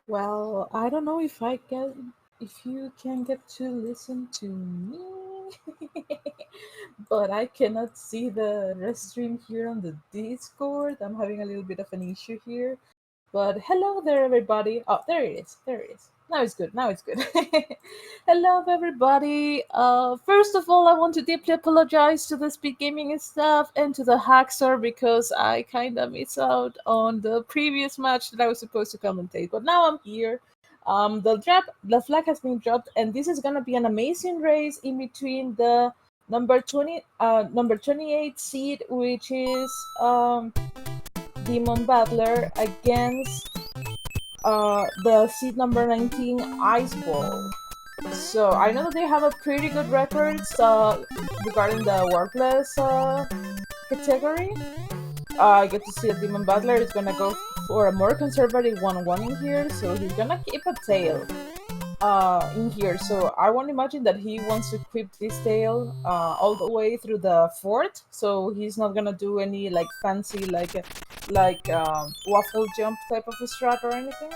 Well, I don't know if you can get to listen to me, but I cannot see the rest stream here on the Discord. I'm having a little bit of an issue here. But hello there, everybody. Oh, there it is. There it is. Now it's good. Now it's good. Hello, everybody. First of all, I want to deeply apologize to the Speed Gaming staff and to the Hackster because I kind of missed out on the previous match that I was supposed to commentate. But now I'm here. The flag has been dropped, and this is gonna be an amazing race in between the number 28 seed, which is DemonBattler against the seed number 19 Iceball. So I know that they have a pretty good records regarding the Warpless category. I get to see that DemonBattler is gonna go for a more conservative 1-1 in here, so he's gonna keep a tail in here. So I won't imagine that he wants to keep this tail all the way through the fort. So he's not gonna do any like fancy waffle jump type of a strat or anything.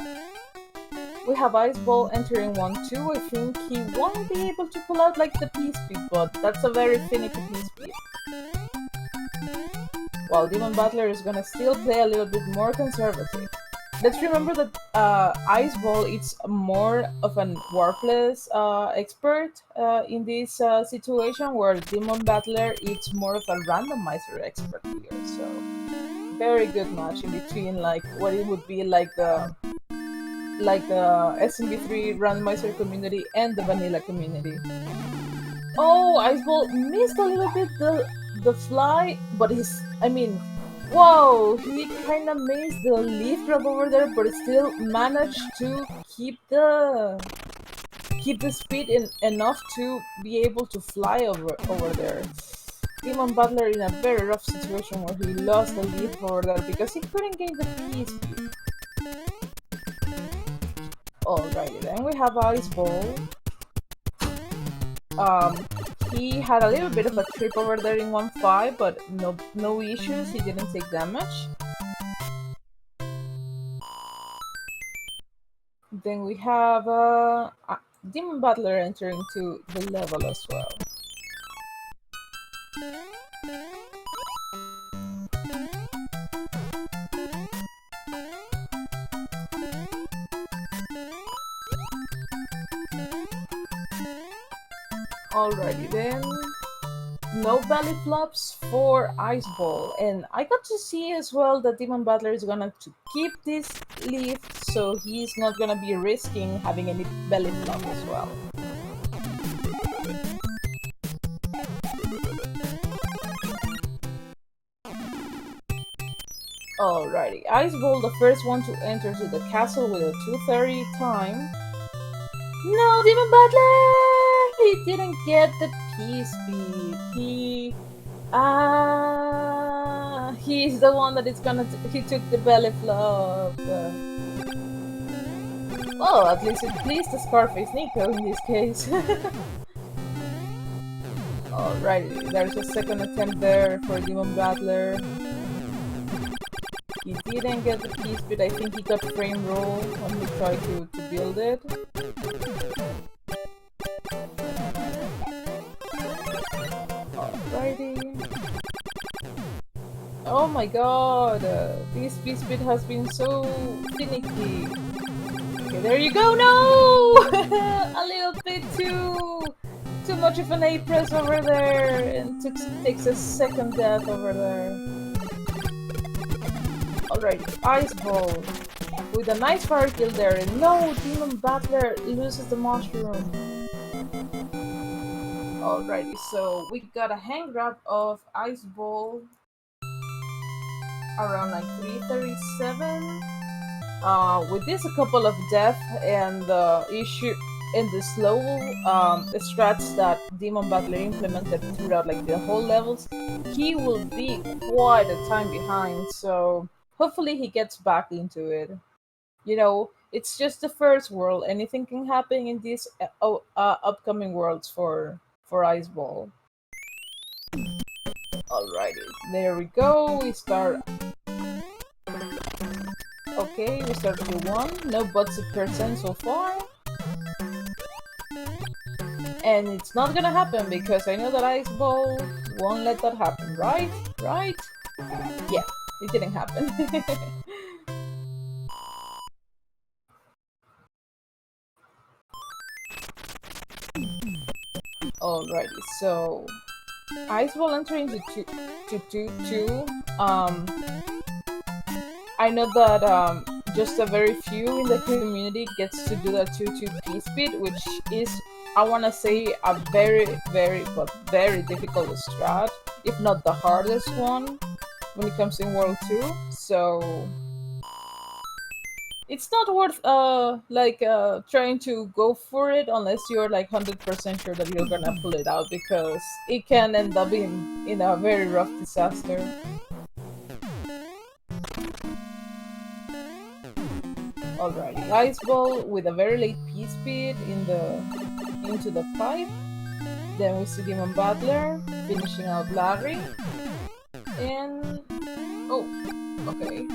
We have Iceball entering 1-2. I think he won't be able to pull out like the P-Speed, but that's a very finicky P-Speed. While DemonBattler is gonna still play a little bit more conservative. Let's remember that Iceball is more of an Warpless expert in this situation, where DemonBattler is more of a randomizer expert here. So very good match in between like what it would be like the SMB3 randomizer community and the vanilla community. Oh, Iceball missed a little bit the fly, but whoa, he kind of missed the leaf drop over there, but still managed to keep the speed enough to be able to fly over there. DemonBattler in a very rough situation where he lost the leaf over there because he couldn't gain the P speed. Alrighty, then we have Iceball. He had a little bit of a trip over there in 1-5, but no issues. He didn't take damage. Then we have DemonBattler entering to the level as well. Alrighty then. No belly flops for Iceball, and I got to see as well that DemonBattler is gonna to keep this leaf, so he's not gonna be risking having any belly flop as well. Alrighty, Iceball, the first one to enter to the castle with a 2:30 time. No, DemonBattler! He didn't get the P-Speed. He's the one that is gonna. He took the belly flop. Well, at least it pleased the Scarface Nico in this case. Alrighty, there's a second attempt there for DemonBattler. He didn't get the P-Speed. I think he got frame roll when he tried to build it. Oh my god, this P-Speed has been so finicky. Okay, there you go, no! A little bit too much of an A-press over there, and takes a second death over there. Alright, Iceball with a nice fire kill there, and no, DemonBattler loses the mushroom. Alrighty, so we got a hand grab of Iceball around like 3:37. With this, a couple of death and the issue and the slow strats that DemonBattler implemented throughout like the whole levels, he will be quite a time behind. So hopefully he gets back into it. You know, it's just the first world. Anything can happen in these upcoming worlds for Iceball. Alrighty, there we go. We start Okay, we started with 1. No buts percent so far. And it's not gonna happen because I know that Ice Ball won't let that happen, right? Right? Yeah, it didn't happen. Alrighty, so Ice Ball entering to 2-2-2. I know that just a very few in the community gets to do that 2-2 P-speed, which is, I wanna say, a very difficult strat, if not the hardest one when it comes in World 2. So it's not worth trying to go for it unless you're like 100% sure that you're gonna pull it out, because it can end up in a very rough disaster. Alrighty, Ice Ball with a very late P-speed into the pipe. Then we see DemonBattler finishing out Larry. And oh, okay.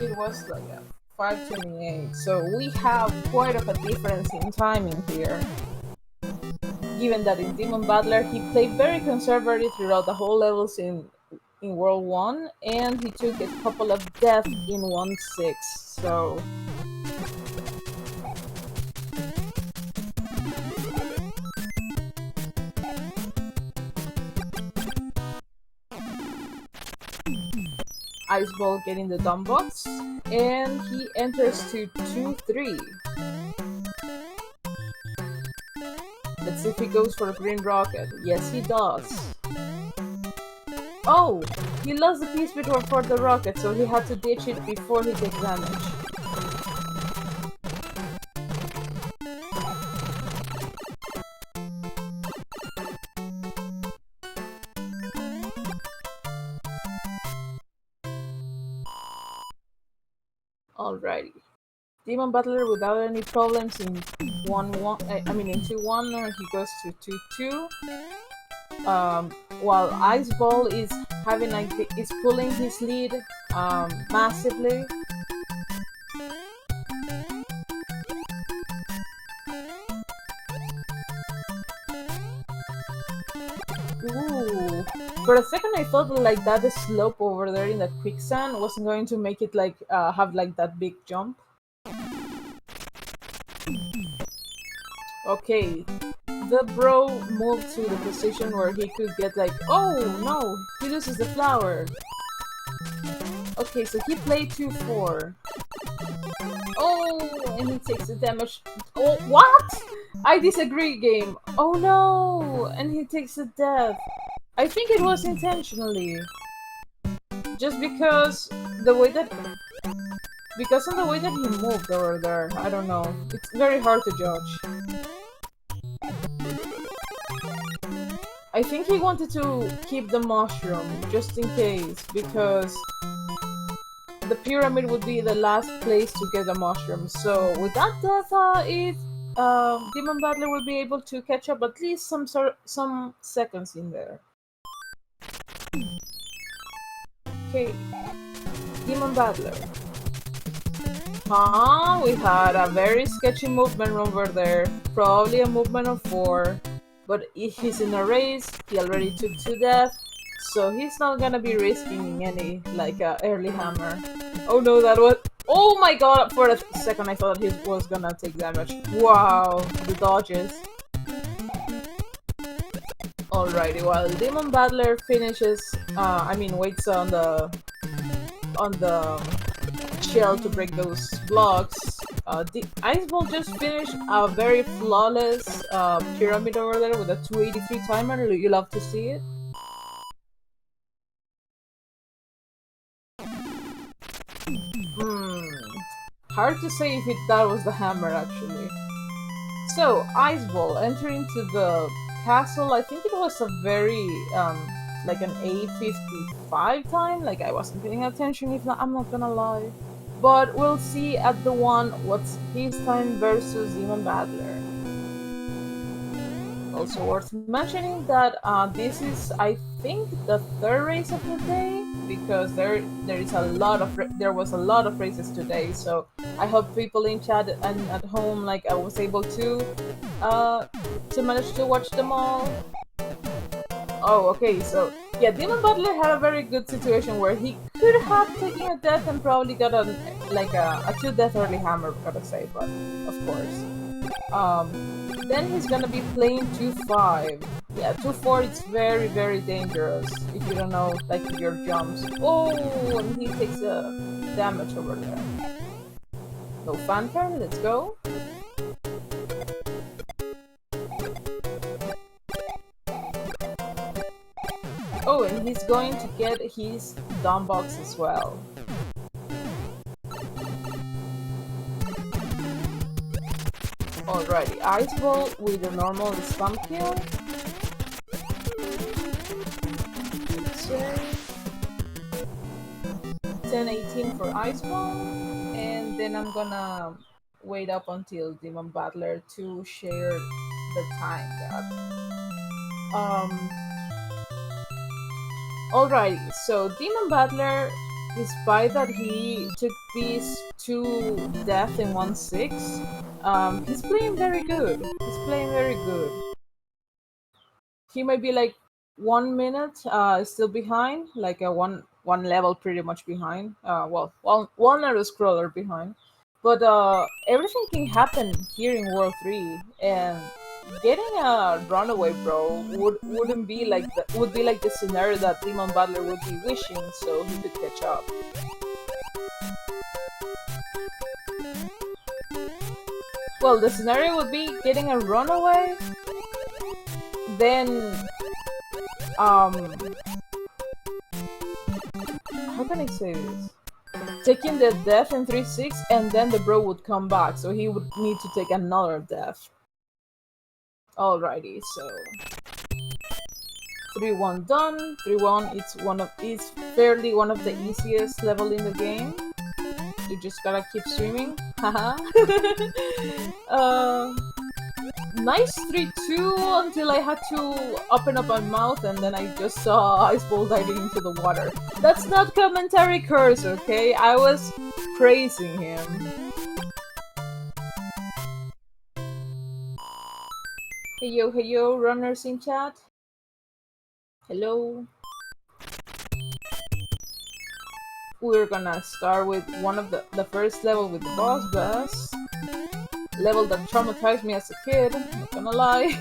It was like a 5:28, so we have quite of a difference in timing here. Given that in DemonBattler he played very conservative throughout the whole levels in World 1, and he took a couple of deaths in 1-6, so... Ice Ball getting the dumb box, and he enters to 2-3. Let's see if he goes for a green rocket. Yes, he does. Oh! He lost the P-speed for the rocket, so he had to ditch it before he takes damage. Alrighty. DemonBattler without any problems in 2-1, or he goes to 2-2. While Ice Ball is pulling his lead massively. Ooh. For a second I thought like that the slope over there in that quicksand wasn't going to make it like have like that big jump. Okay, the bro moved to the position where he could get like, oh no, he loses the flower. Okay, so he played 2-4. Oh, and he takes the damage. Oh, what? I disagree, game. Oh no, and he takes the death. I think it was intentionally. Just because the way that... Because of the way that he moved over there, I don't know. It's very hard to judge. I think he wanted to keep the mushroom, just in case, because the pyramid would be the last place to get the mushroom. So with that death, DemonBattler will be able to catch up at least some seconds in there. Okay, DemonBattler. We had a very sketchy movement over there. Probably a movement of 4. But if he's in a race, he already took 2 deaths, so he's not gonna be risking any, like, early hammer. Oh no, that was... Oh my god! For a second I thought he was gonna take damage. Wow, the dodges. Alrighty, while DemonBattler finishes, waits on the shell to break those blocks. The Ice Ball just finished a very flawless pyramid over there with a 283 timer. You love to see it. Hard to say if that was the hammer actually. So, Ice Ball entering to the castle. I think it was a very like an 8:55 time. Like, I wasn't paying attention, if not, I'm not gonna lie. But we'll see at the one what's his time versus DemonBattler. Also worth mentioning that this is, I think, the third race of the day, because there was a lot of races today. So I hope people in chat and at home, like I was able to manage to watch them all. Oh, okay, so yeah, DemonBattler had a very good situation where he could have taken a death and probably got a 2-death early hammer, gotta say, but of course. Then he's gonna be playing 2-5. Yeah, 2-4 it's very, very dangerous if you don't know like your jumps. Oh, and he takes a damage over there. No fanfare, let's go. Oh, and he's going to get his dumb box as well. Alrighty, Ice Ball with a normal spam kill. 10-18 for Ice Ball, and then I'm gonna wait up until DemonBattler to share the time gap. Alright, so DemonBattler, despite that he took these 2 death in 1-6, he's playing very good. He's playing very good. He might be like 1 minute still behind, like a one level pretty much behind. Well, one auto scroller behind. But everything can happen here in World 3, and getting a runaway bro would be like the scenario that DemonBattler would be wishing, so he could catch up. Well, the scenario would be getting a runaway, then how can I say this? Taking the death in 3-6, and then the bro would come back, so he would need to take another death. Alrighty, so 3-1 done. 3-1 it's fairly one of the easiest level in the game. You just gotta keep swimming. Haha. Nice 3-2 until I had to open up my mouth, and then I just saw Ice Ball diving into the water. That's not commentary curse, okay? I was praising him. Hey yo, runners in chat. Hello. We're gonna start with one of the first level with the boss bass. Level that traumatized me as a kid, not gonna lie.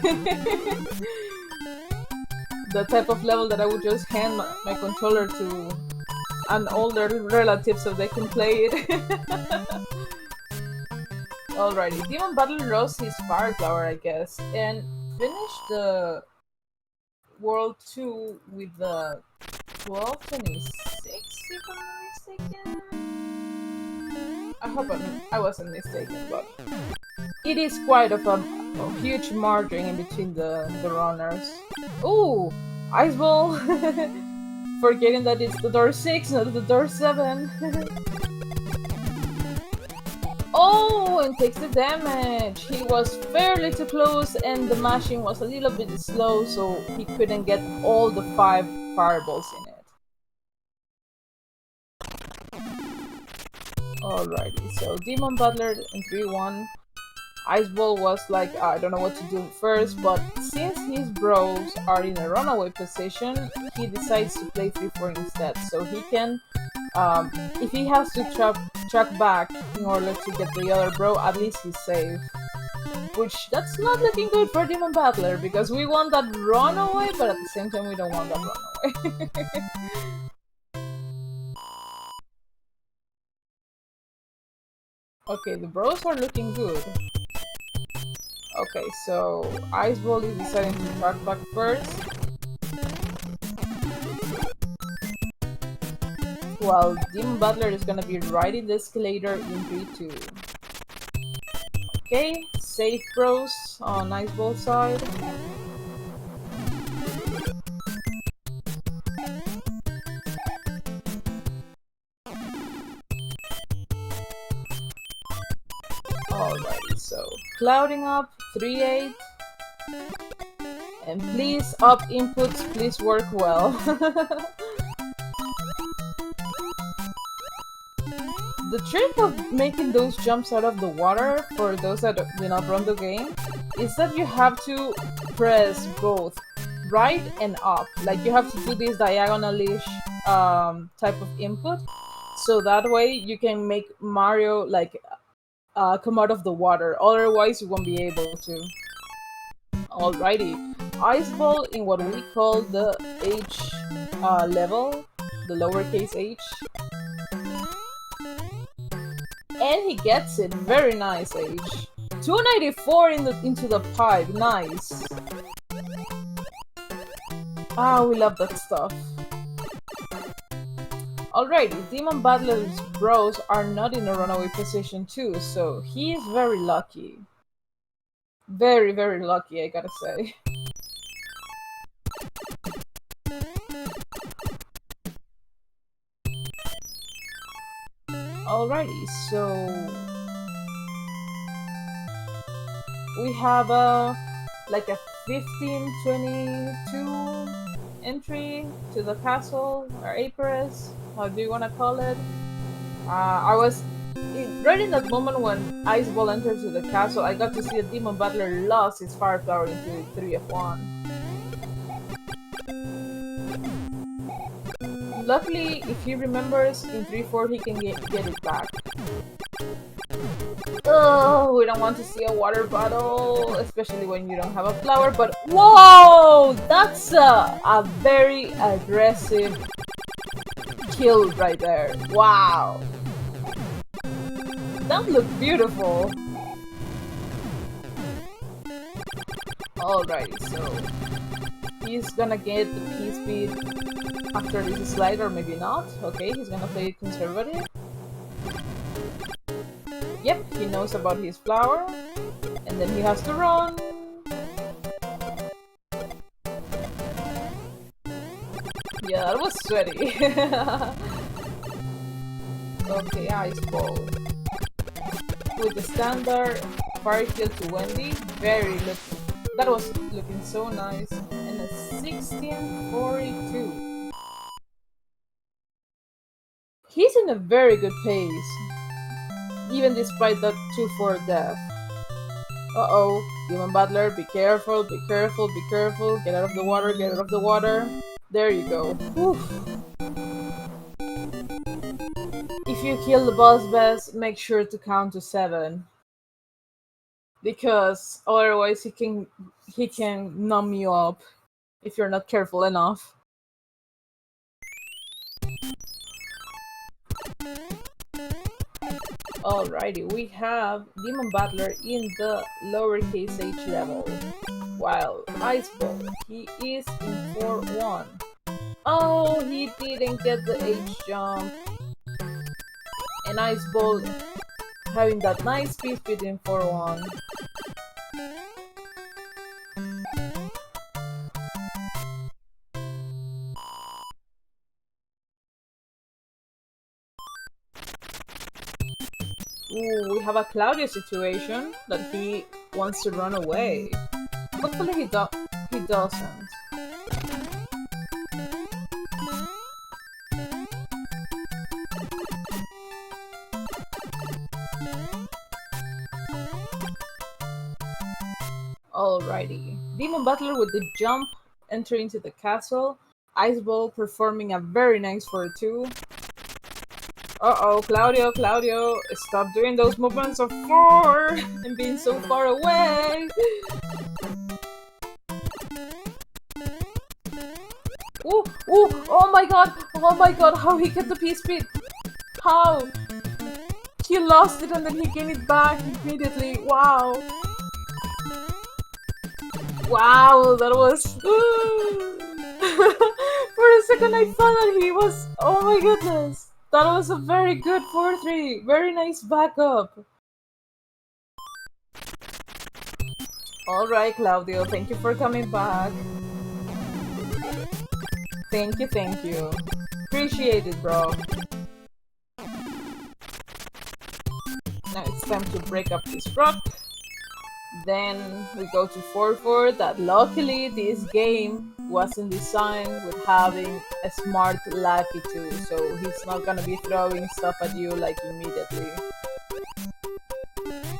The type of level that I would just hand my controller to an older relative so they can play it. Alrighty, DemonBattler lost his Fire Flower, I guess, and finished the World 2 with the 12-26, if I'm not mistaken. I hope I wasn't mistaken, but it is quite of a huge margin in between the runners. Ooh, Ice Ball! Forgetting that it's the door 6, not the door 7. Oh, and takes the damage! He was fairly too close, and the mashing was a little bit slow, so he couldn't get all the 5 fireballs in it. Alrighty, so DemonBattler in 3-1. Ice Ball was like, I don't know what to do first, but since his bros are in a runaway position, he decides to play 3-4 instead, so he can, if he has to track back in order to get the other bro, at least he's safe. Which, that's not looking good for DemonBattler, because we want that runaway, but at the same time we don't want that runaway. Okay, the bros are looking good. Okay, so Ice Ball is deciding to track back first, while DemonBattler is gonna be riding the escalator in 3-2. Okay, safe bros on Ice Ball side. Alrighty, so clouding up 3-8. And please, up inputs, please work well. The trick of making those jumps out of the water, for those that do not run the game, is that you have to press both right and up. Like, you have to do this diagonal-ish type of input, so that way you can make Mario, like, come out of the water. Otherwise, you won't be able to. Alrighty. Ice ball in what we call the H level, the lowercase h. And he gets it. Very nice, H. 294 into the pipe. Nice. Ah, we love that stuff. Alrighty, DemonBattler's bros are not in a runaway position too, so he is very lucky. Very, very lucky, I gotta say. Alrighty, so we have like a 1522 entry to the castle, or Aperis, how do you want to call it? I was right in that moment when Ice Ball entered to the castle. I got to see a DemonBattler lost his firepower into 3F1. Luckily, if he remembers, in 3-4 he can get it back. Oh, we don't want to see a water bottle, especially when you don't have a flower, but whoa! That's a very aggressive kill right there. Wow! That looked beautiful. Alrighty, so he's gonna get the P-speed after this slide, or maybe not. Okay, he's gonna play it conservative. Yep, he knows about his flower, and then he has to run. Yeah, that was sweaty. Okay, Ice Ball. With the standard fire kill to Wendy, that was looking so nice. And a 1642. He's in a very good pace, even despite that 2-4 death. Uh-oh, DemonBattler, be careful, be careful, be careful. Get out of the water, get out of the water. There you go. Whew. If you kill the boss best, make sure to count to 7. Because otherwise he can numb you up if you're not careful enough. Alrighty, we have DemonBattler in the lowercase h level, while Ice Ball, he is in 4-1. Oh, he didn't get the H jump. And Ice Ball having that nice P-speed in 4-1. Ooh, we have a Claudio situation that he wants to run away. Hopefully he doesn't. Alrighty. DemonBattler with the jump entering into the castle. Ice Ball performing a very nice 4-2. Uh-oh, Claudio, stop doing those movements of 4 and being so far away. Ooh, oh my god, how he get the P-speed? How? He lost it and then he gained it back immediately. Wow. Wow, that was... For a second I thought that he was... Oh my goodness. That was a very good 4-3. Very nice backup. Alright, Claudio. Thank you for coming back. Thank you. Appreciate it, bro. Now it's time to break up this rock. Then we go to 4-4. That luckily this game wasn't designed with having a smart lackey too, so he's not gonna be throwing stuff at you like immediately.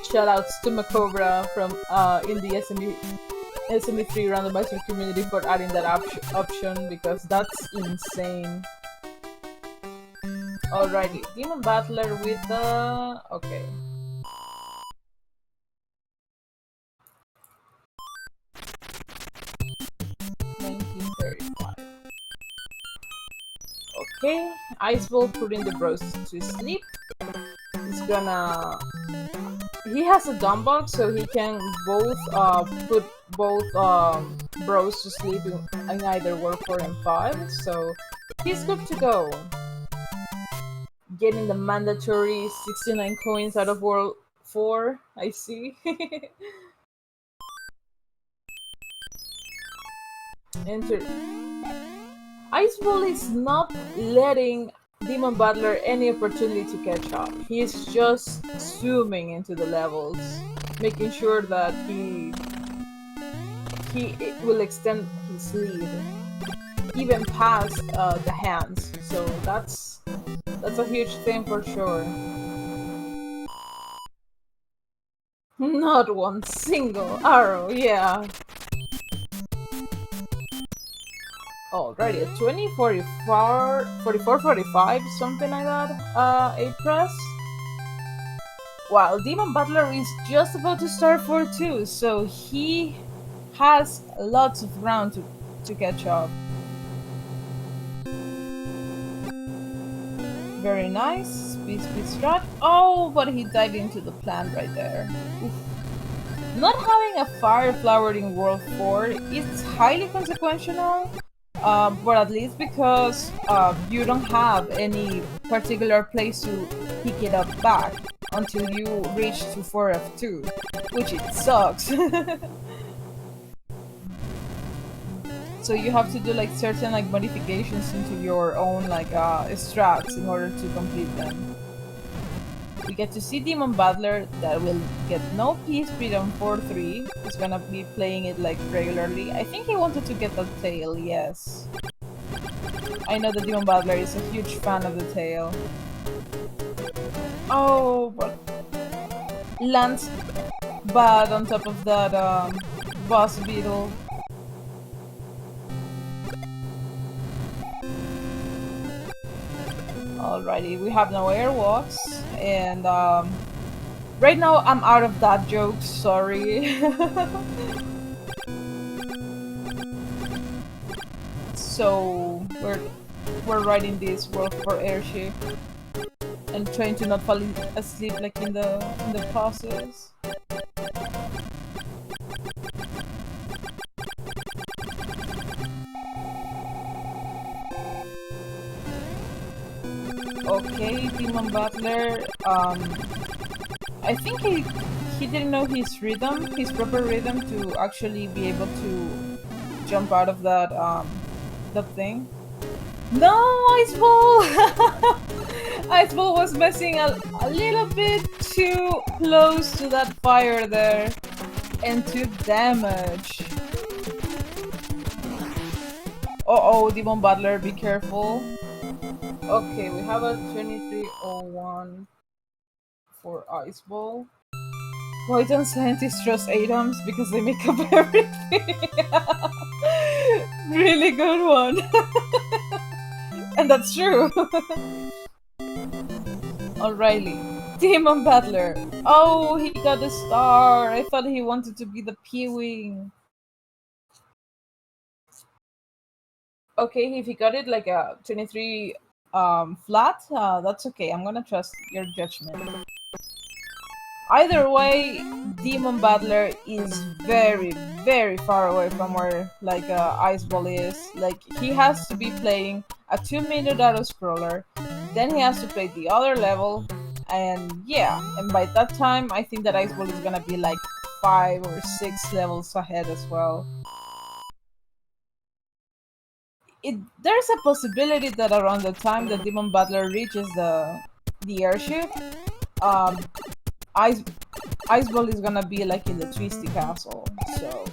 Shoutouts to Macobra from in the SMB3 randomizer community for adding that option because that's insane. Alrighty, DemonBattler with the... okay. Okay, Iceball putting the bros to sleep. He's gonna... he has a dumb box, so he can both put both bros to sleep in either World 4 and 5, so he's good to go. Getting the mandatory 69 coins out of World 4, I see. Enter. Iceball is not letting DemonBattler any opportunity to catch up. He's just zooming into the levels, making sure that he will extend his lead, even past the hands. So that's a huge thing for sure. Not one single arrow, yeah. Alrighty, a 20, 44, 45, something like that, 8 press. While DemonBattler is just about to start 4-2, so he has lots of ground to catch up. Very nice, speed strat. Oh, but he dived into the plant right there. Oof. Not having a fire flower in World 4 is highly consequential. But at least because you don't have any particular place to pick it up back until you reach to 4F2, which it sucks. So you have to do like certain like modifications into your own like strats in order to complete them. We get to see DemonBattler that will get no P-speed on 4-3. He's gonna be playing it like regularly. I think he wanted to get that tail, yes. I know that DemonBattler is a huge fan of the tail. Oh, but lands bad on top of that boss beetle. Alrighty, we have no airwalks, and right now I'm out of that joke, sorry. So we're riding this World 4 airship and trying to not fall asleep like in the process. Okay, DemonBattler, I think he didn't know his rhythm, his proper rhythm to actually be able to jump out of that thing. No, Iceball! Iceball was messing a little bit too close to that fire there and took damage. Uh-oh, DemonBattler, be careful. Okay, we have a 2301 for Iceball. Why don't scientists trust atoms? Because they make up everything. Really good one. And that's true. Alrighty. DemonBattler. Oh, he got a star. I thought he wanted to be the P-Wing. Okay, if he got it like a 23 flat, that's okay. I'm gonna trust your judgment. Either way, DemonBattler is very, very far away from where like Iceball is. Like he has to be playing a 2-minute auto-scroller, then he has to play the other level, and yeah, and by that time I think that Iceball is gonna be like 5 or 6 levels ahead as well. There's a possibility that around the time that DemonBattler reaches the airship, Iceball is gonna be like in the Twisty Castle, so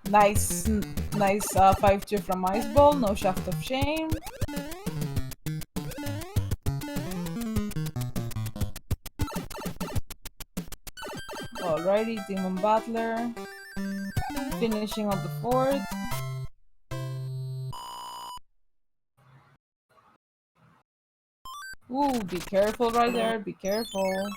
nice 5-2 from Iceball, no Shaft of Shame. Alrighty, DemonBattler finishing on the 4th. Ooh, be careful right there, be careful.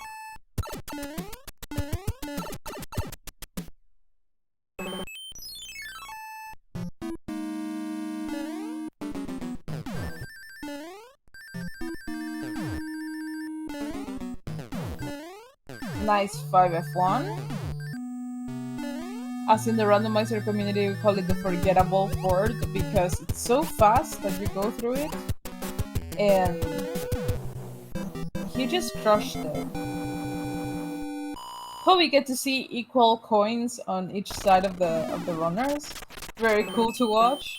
Nice 5F1. As in the randomizer community, we call it the forgettable fort because it's so fast that you go through it. And he just crushed it. Hope we get to see equal coins on each side of the runners. Very cool to watch.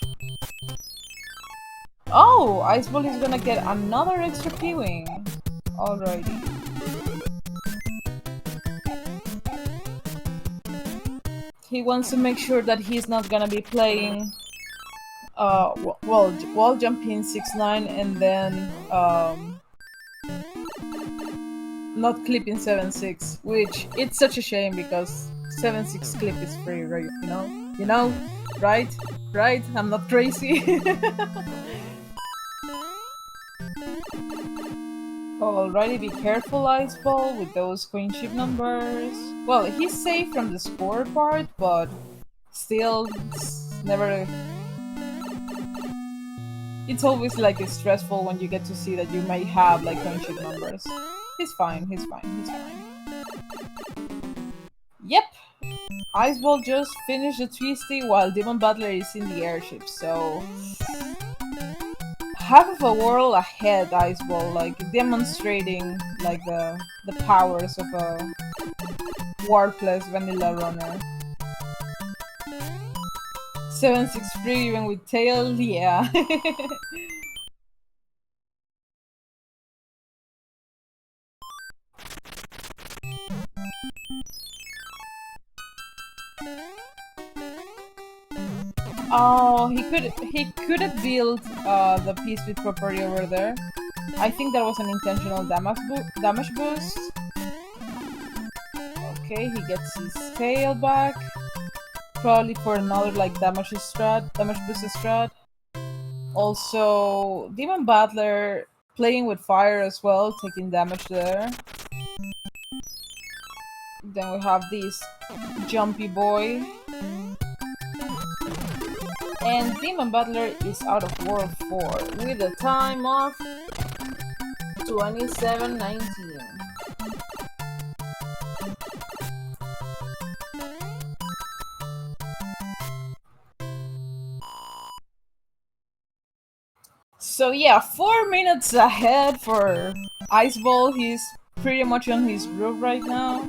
Oh, Iceball is gonna get another extra P-Wing. Alrighty. He wants to make sure that he's not gonna be playing wall jumping 6-9 and then not clipping 7-6, which it's such a shame because 7-6 clip is free, right? You know, right? I'm not crazy. Alrighty, be careful, Iceball, with those coin chip numbers. Well, he's safe from the score part, but still, it's always like stressful when you get to see that you may have like coin chip numbers. He's fine. Yep! Iceball just finished the Twisty while DemonBattler is in the airship, so half of a world ahead, Iceball, like demonstrating like the powers of a Warpless vanilla runner. 7-6 free even with tail, yeah. Oh, he could have built the piece with property over there. I think that was an intentional damage boost. Okay, he gets his tail back. Probably for another like damage boost strat. Also, DemonBattler playing with fire as well, taking damage there. Then we have this jumpy boy. And DemonBattler is out of World 4 with a time of 27:19. So yeah, 4 minutes ahead for Iceball. He's pretty much on his groove right now.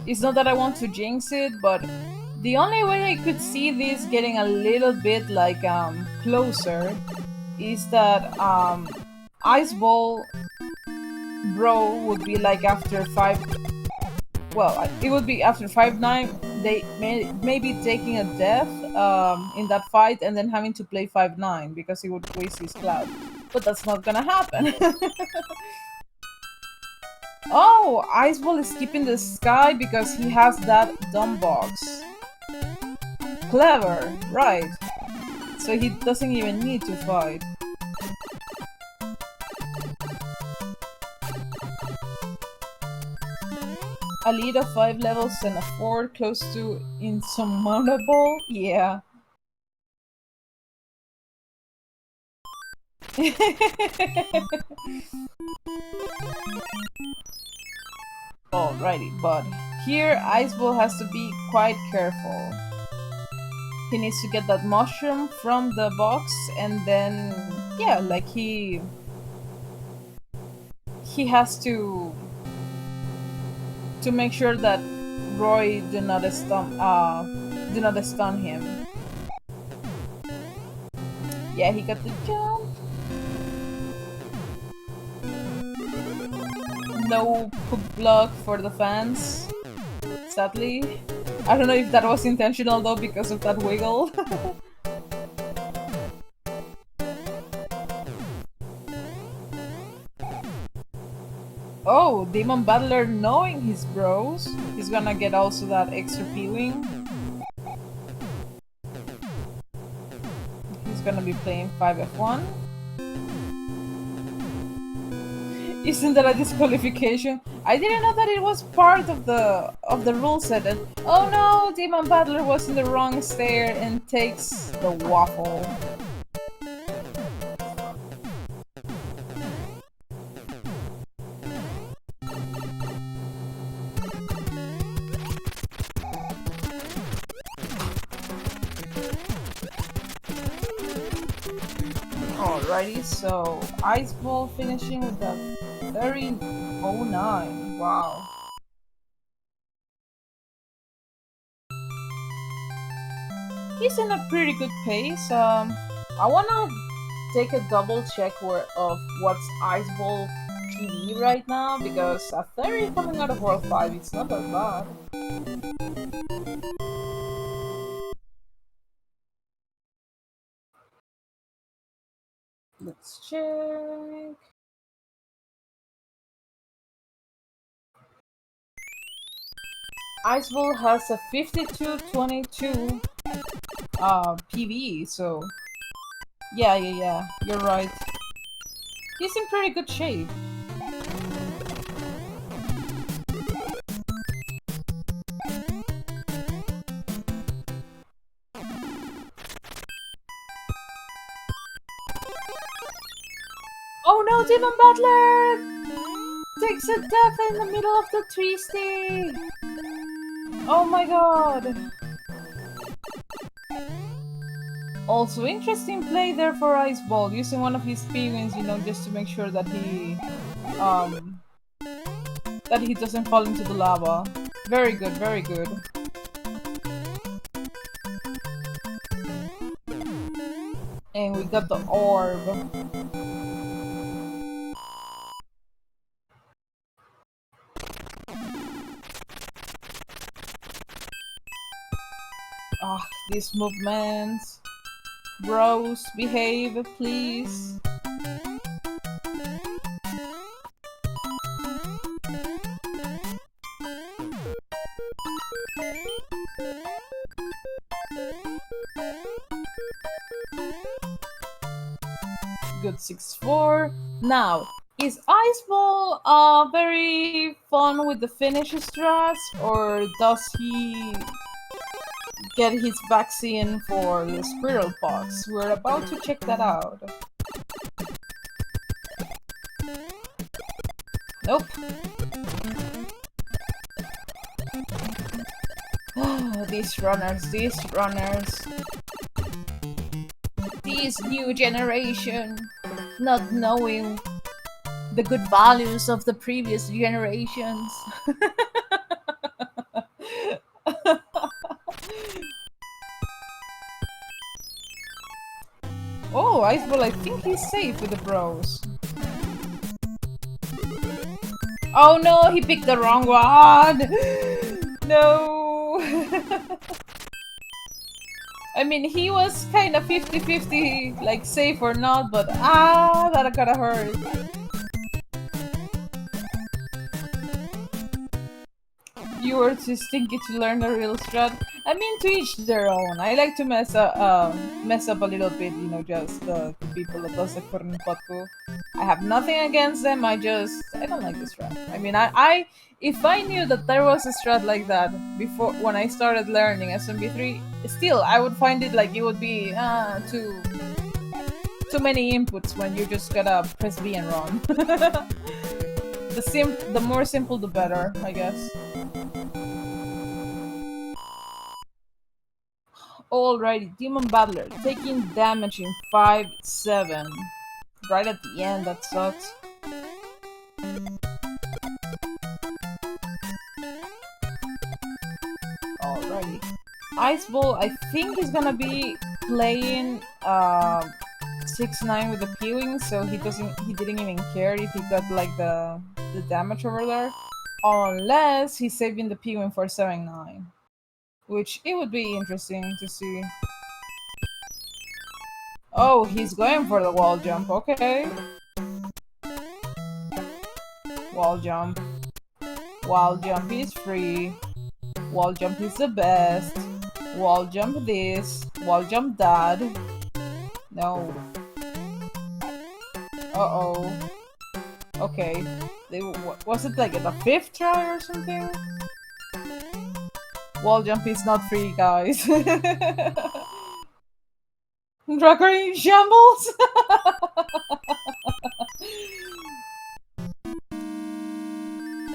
It's not that I want to jinx it, but the only way I could see this getting a little bit like closer is that Iceball bro would be like after 5. Well, it would be after 5-9. They may be taking a death in that fight and then having to play 5-9 because he would waste his cloud. But that's not gonna happen. Oh, Iceball is keeping the sky because he has that dumb box. Clever, right. So he doesn't even need to fight. A lead of 5 levels and a 4 close to insurmountable? Yeah. Alrighty, but here Iceball has to be quite careful. He needs to get that mushroom from the box and then, yeah, like he has to make sure that Roy do not stun him. Yeah, he got the jump. no poop block for the fans, sadly. I don't know if that was intentional though because of that wiggle. Oh, DemonBattler knowing his bros. He's gonna get also that extra P-Wing. He's gonna be playing 5F1. Isn't that a disqualification? I didn't know that it was part of the rule set. And, oh no, DemonBattler was in the wrong stair and takes the waffle. Alrighty, so Iceball finishing with a 30.09. Wow. He's in a pretty good pace. I wanna take a double check of what's Iceball PV right now, because a 30 coming out of World 5, it's not that bad. Let's check. Iceball has a 52.22 PV, so yeah, you're right. He's in pretty good shape. Oh no, DemonBattler takes a death in the middle of the tree stick. Oh my god. Also, interesting play there for Iceball, using one of his P-Wings, you know, just to make sure that he doesn't fall into the lava. Very good, very good. And we got the orb. Ah, these movements. Bros, behave, please. Good 6-4. Now, is Iceball very fun with the finish strats, or does he get his vaccine for the Squirrel Pox? We're about to check that out. Nope. These runners. This new generation, not knowing the good values of the previous generations. Oh, Iceball, I think he's safe with the bros. Oh no, he picked the wrong one! No! I mean, he was kind of 50-50, like safe or not, but that gotta hurt. You were too stinky to learn the real strat. I mean, to each their own. I like to mess up a little bit, you know, just the people that does the Kornpotku. I have nothing against them, I don't like the strat. I mean, if I knew that there was a strat like that before, when I started learning SMB3, still, I would find it like it would be too many inputs when you just gotta press B and run. The more simple, the better, I guess. Alrighty, DemonBattler taking damage in 5-7. Right at the end, that sucks. Alrighty. Iceball, I think he's gonna be playing 6-9 with the P-Wing, so he didn't even care if he got like the the damage over there. Unless he's saving the P-Wing for 7-9. Which it would be interesting to see. Oh, he's going for the wall jump, okay. Wall jump. Wall jump is free. Wall jump is the best. Wall jump this. Wall jump that. No. Uh-oh. Okay. Was it like the 5th try or something? Wall jump is not free, guys. Drag are in shambles!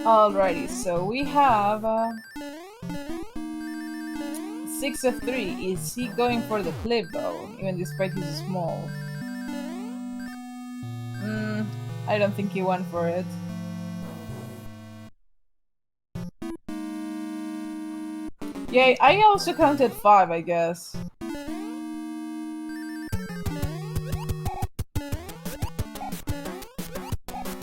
Alrighty, so we have 6 of 3. Is he going for the clip though, even despite he's small? I don't think he went for it. Yeah, I also counted 5, I guess.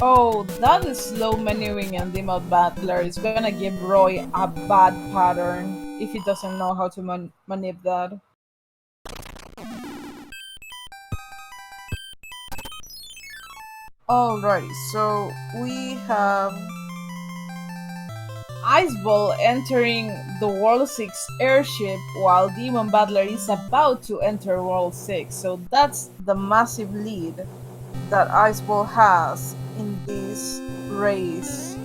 Oh, that is slow maneuvering and DemonBattler is gonna give Roy a bad pattern if he doesn't know how to manip that. Alrighty, so we have Iceball entering the World 6 airship while DemonBattler is about to enter World 6, so that's the massive lead that Iceball has in this race.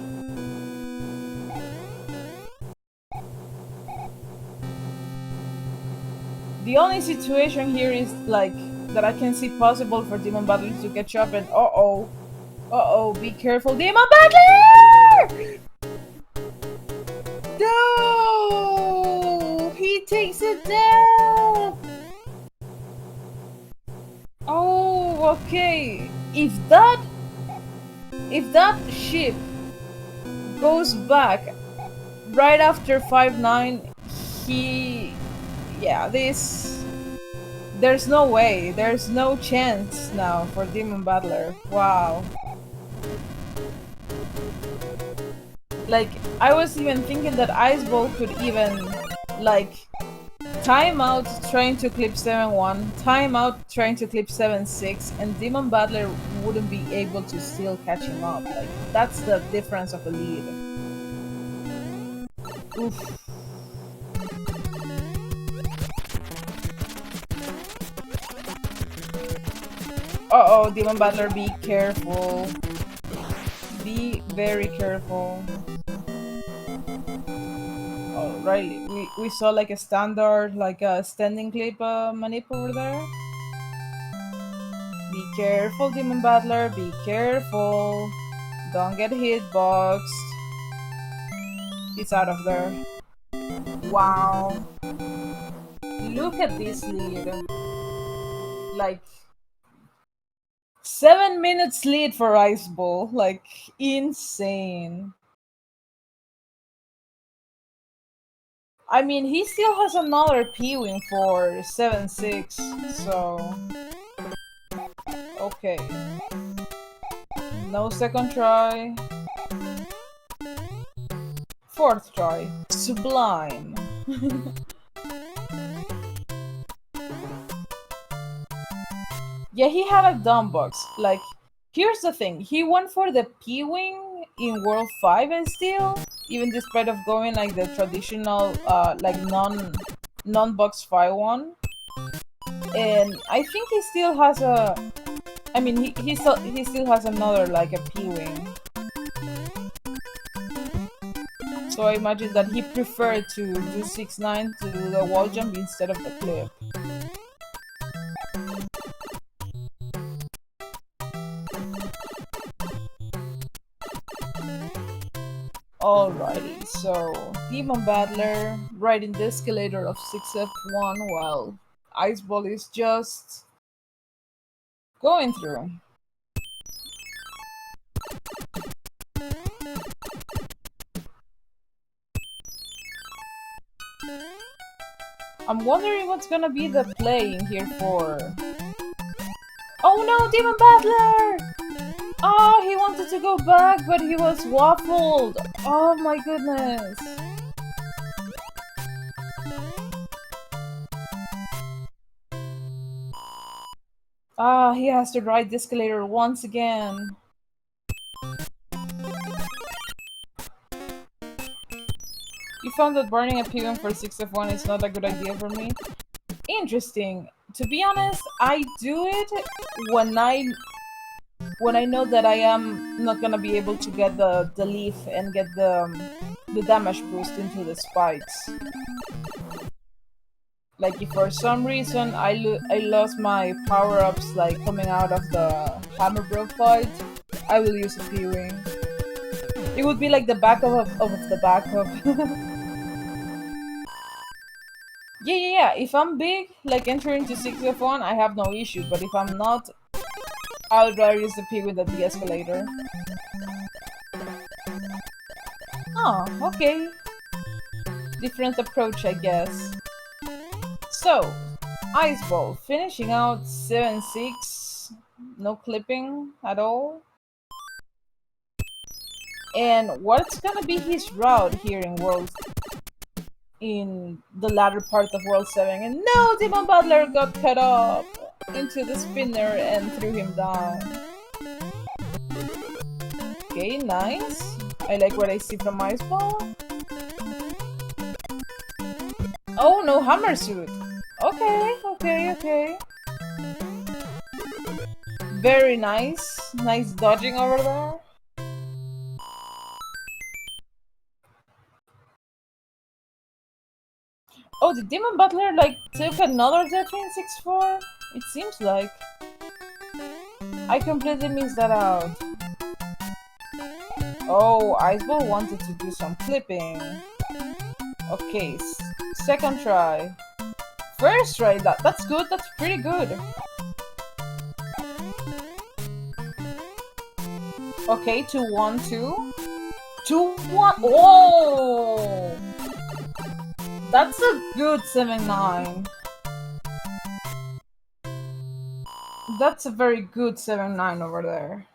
The only situation here is like that I can see possible for DemonBattler to catch up, and uh-oh, be careful, DemonBattler! No! He takes it down! Oh, okay. If that ship goes back right after 5-9, there's no way, there's no chance now for DemonBattler. Wow. Like, I was even thinking that Iceball could even, like, time out trying to clip 7-1, time out trying to clip 7-6, and DemonBattler wouldn't be able to still catch him up. Like, that's the difference of a lead. Oof. Uh-oh, DemonBattler, be careful. Be very careful. Alrighty, we saw like a standard, like a standing clip manip over there. Be careful, DemonBattler, be careful. Don't get hitboxed. It's out of there. Wow. Look at this lead. Like, 7 minutes lead for Iceball. Like, insane. I mean, he still has another P-Wing for 7-6, so... Okay. No second try. 4th try. Sublime. Yeah, he had a dumb box. Like, here's the thing. He went for the P-Wing in World 5 and still, even despite of going like the traditional, like non-box 5-1. And I think he still has a... I mean, he still has another, like, a P-Wing. So I imagine that he preferred to do 6-9 to do the wall jump instead of the clip. Alrighty, so DemonBattler riding the escalator of 6F1 while Iceball is just going through. I'm wondering what's gonna be the play in here for... Oh no, DemonBattler! Oh, he wanted to go back, but he was waffled. Oh my goodness. Ah, he has to ride the escalator once again. You found that burning a pigman for 6 of 1 is not a good idea for me? Interesting. To be honest, I do it when I know that I am not gonna be able to get the leaf and get the damage boost into the spikes. Like if for some reason I lost my power-ups like coming out of the hammer bro fight, I will use a P-wing. It would be like the backup of the backup. Yeah. If I'm big, like entering to 6 of 1, I have no issue. But if I'm not, I would rather use the P-wing than the escalator. Oh, okay. Different approach, I guess. So, Ice Ball, finishing out 7-6. No clipping at all. And what's gonna be his route here in the latter part of World 7? And no, DemonBattler got cut off into the spinner and threw him down. Okay, nice. I like what I see from Ice Ball. Oh, no hammer suit. Okay. Very nice. Nice dodging over there. Oh, the DemonBattler like took another death in 6-4? It seems like. I completely missed that out. Oh, Iceball wanted to do some clipping. Okay, second try. First try, that's good, that's pretty good. Okay, 2-1-2. 2-1. Oh! That's a good 7-9. That's a very good 7-9 over there.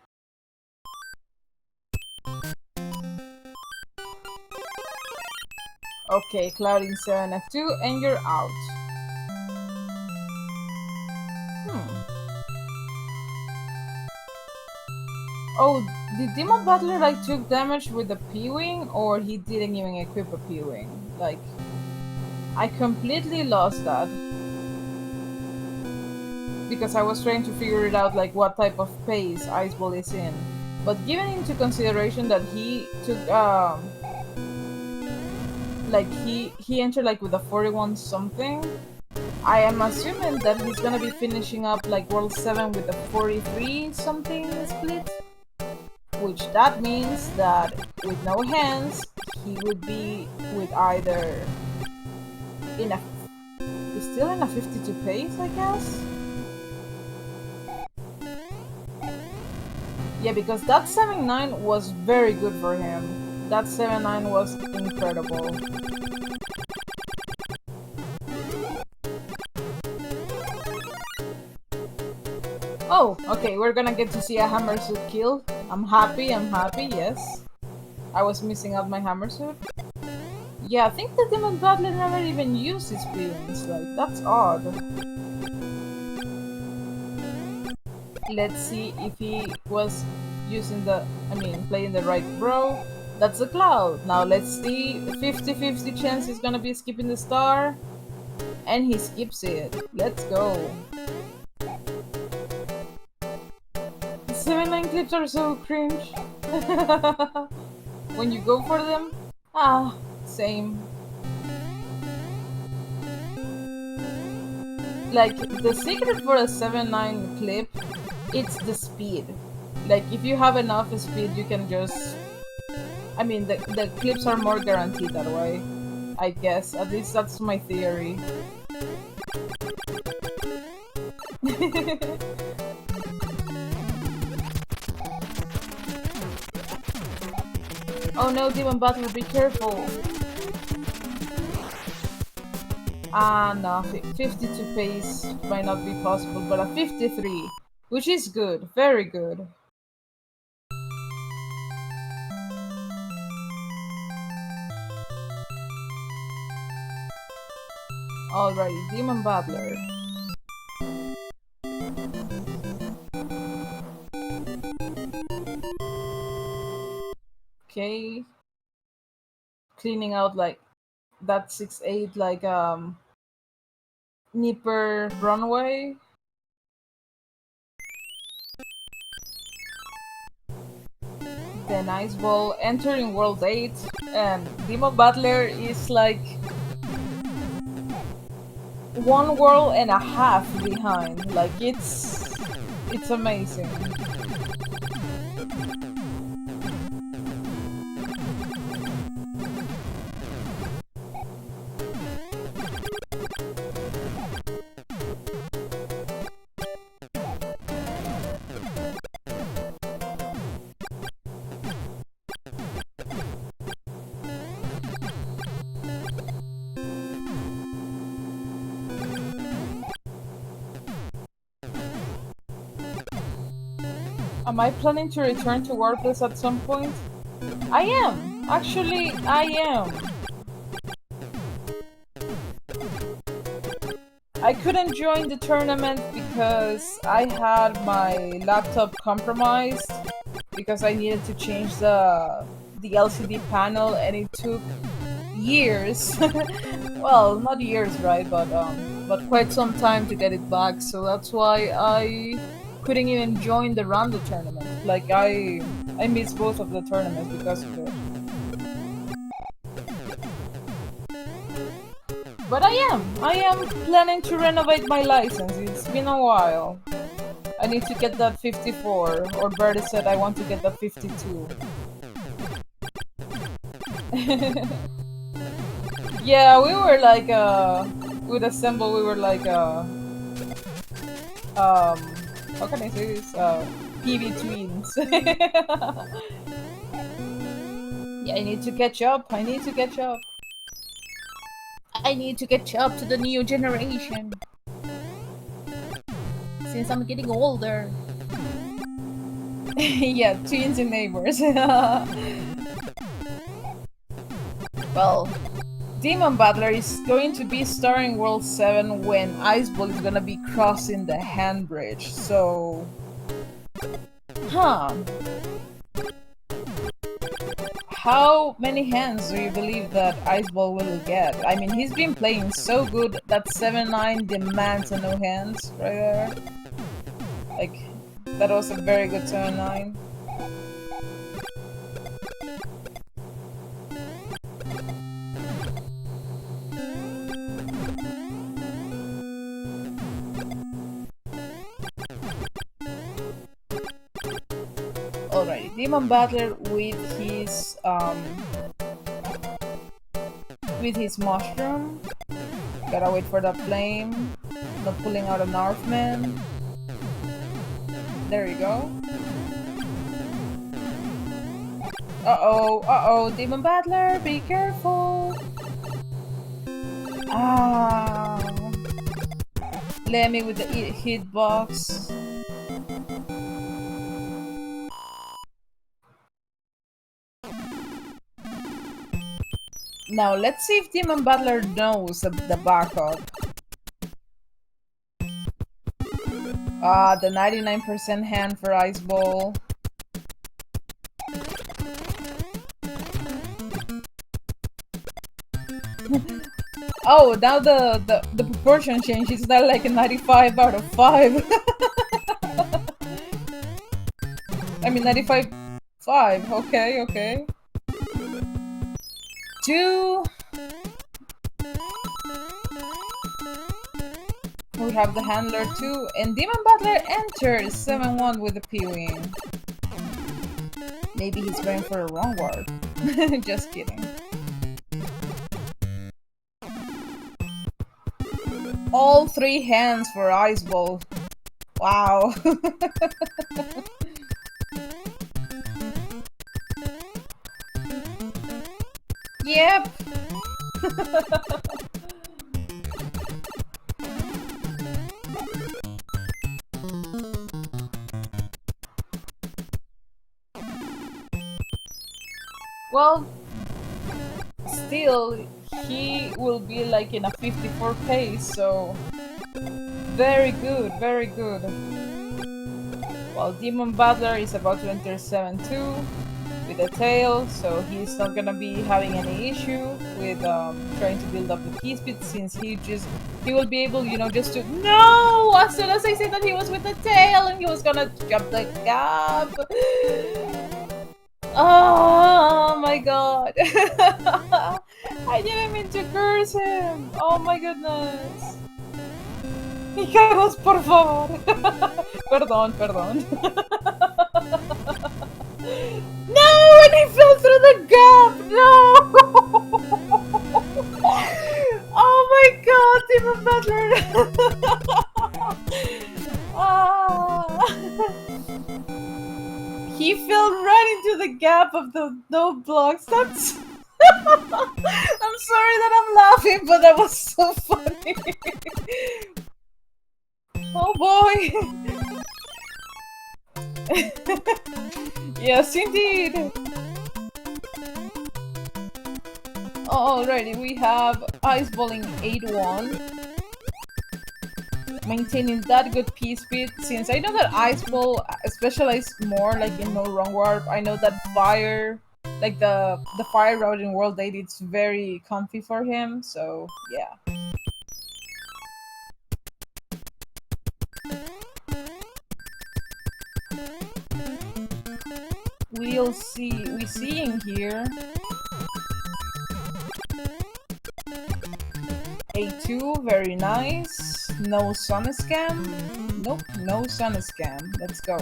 Okay, clouding 7F2 and you're out. Oh, did DemonBattler like took damage with the P-wing or he didn't even equip a P-wing? Like, I completely lost that. Because I was trying to figure it out like what type of pace Iceball is in. But given into consideration that he took like he entered like with a 41 something, I am assuming that he's gonna be finishing up like World 7 with a 43 something split. Which that means that with no hands, he would be with either in a still in a 52 pace, I guess. Yeah, because that 7-9 was very good for him. That 7-9 was incredible. Oh, okay, we're gonna get to see a hammer suit kill. I'm happy, yes. I was missing out my hammer suit. Yeah, I think the DemonBattler never even used his feelings, like, that's odd. Let's see if he was using playing the right bro. That's a cloud. Now let's see, 50-50 chance he's gonna be skipping the star. And he skips it. Let's go. 7-9 clips are so cringe. When you go for them, same. Like, the secret for a 7-9 clip, it's the speed. Like, if you have enough speed, you can just... the clips are more guaranteed that way. I guess. At least that's my theory. Oh no, DemonBattler, be careful! No, 52 pace might not be possible, but a 53, which is good, very good. Alright, DemonBattler. Okay. Cleaning out like that 6-8 like Nipper runway. Then Iceball entering World 8, and DemonBattler is like 1 world and a half behind. Like it's amazing. Am I planning to return to Warpless at some point? I am! Actually, I am. I couldn't join the tournament because I had my laptop compromised because I needed to change the LCD panel, and it took years. Well, not years, right? But quite some time to get it back. So that's why I couldn't even join the Rando tournament. Like I missed both of the tournaments because of it. But I am planning to renovate my license. It's been a while. I need to get that 54, or Bertie said I want to get that 52. Yeah, we were like with Assemble we were like how can I say this? PV twins. Yeah, I need to catch up. I need to catch up. I need to catch up to the new generation. Since I'm getting older. Yeah, twins and neighbors. Well, DemonBattler is going to be starting World 7 when Iceball is gonna be crossing the hand bridge, so... Huh. How many hands do you believe that Iceball will get? I mean, he's been playing so good that 7-9 demands a no hands right there. Like, that was a very good 7-9. Alright, DemonBattler with his mushroom. Gotta wait for the flame. Not pulling out a Narfman. There you go. Uh-oh, DemonBattler, be careful! Ah, Lemmy with the hitbox. Now let's see if DemonBattler knows the backup. Ah, the 99% hand for Iceball. Oh, now the proportion change. It's not like a 95 out of 5. I mean 95.5. Okay. 2. We have the handler too, and DemonBattler enters 7-1 with the P-Wing. Maybe he's going for a wrong word. Just kidding. All 3 hands for Iceball. Wow. Yep. Well, still, he will be like in a 54 pace, so very good, very good. While DemonBattler is about to enter 7-2 with a tail, so he's not gonna be having any issue with trying to build up the P-speed, since he will be able, you know, just to— No! As soon as I said that he was with the tail and he was gonna jump the gap. Oh my god. I didn't mean to curse him. Oh my goodness. Hijos, por favor. Perdón, perdón. No, and he fell through the gap. No. Oh my god, DemonBattler. He fell right into the gap of the no blocks. That's I'm sorry that I'm laughing, but that was so funny. Oh boy. Yes, indeed. Alrighty, we have iceball8314. Maintaining that good P-speed, since I know that iceball specializes more like in no wrong warp. I know that fire, like the fire route in World 8, it's very comfy for him, so yeah. We seeing here A2, very nice. No sun scam. Nope, no sun scam. Let's go.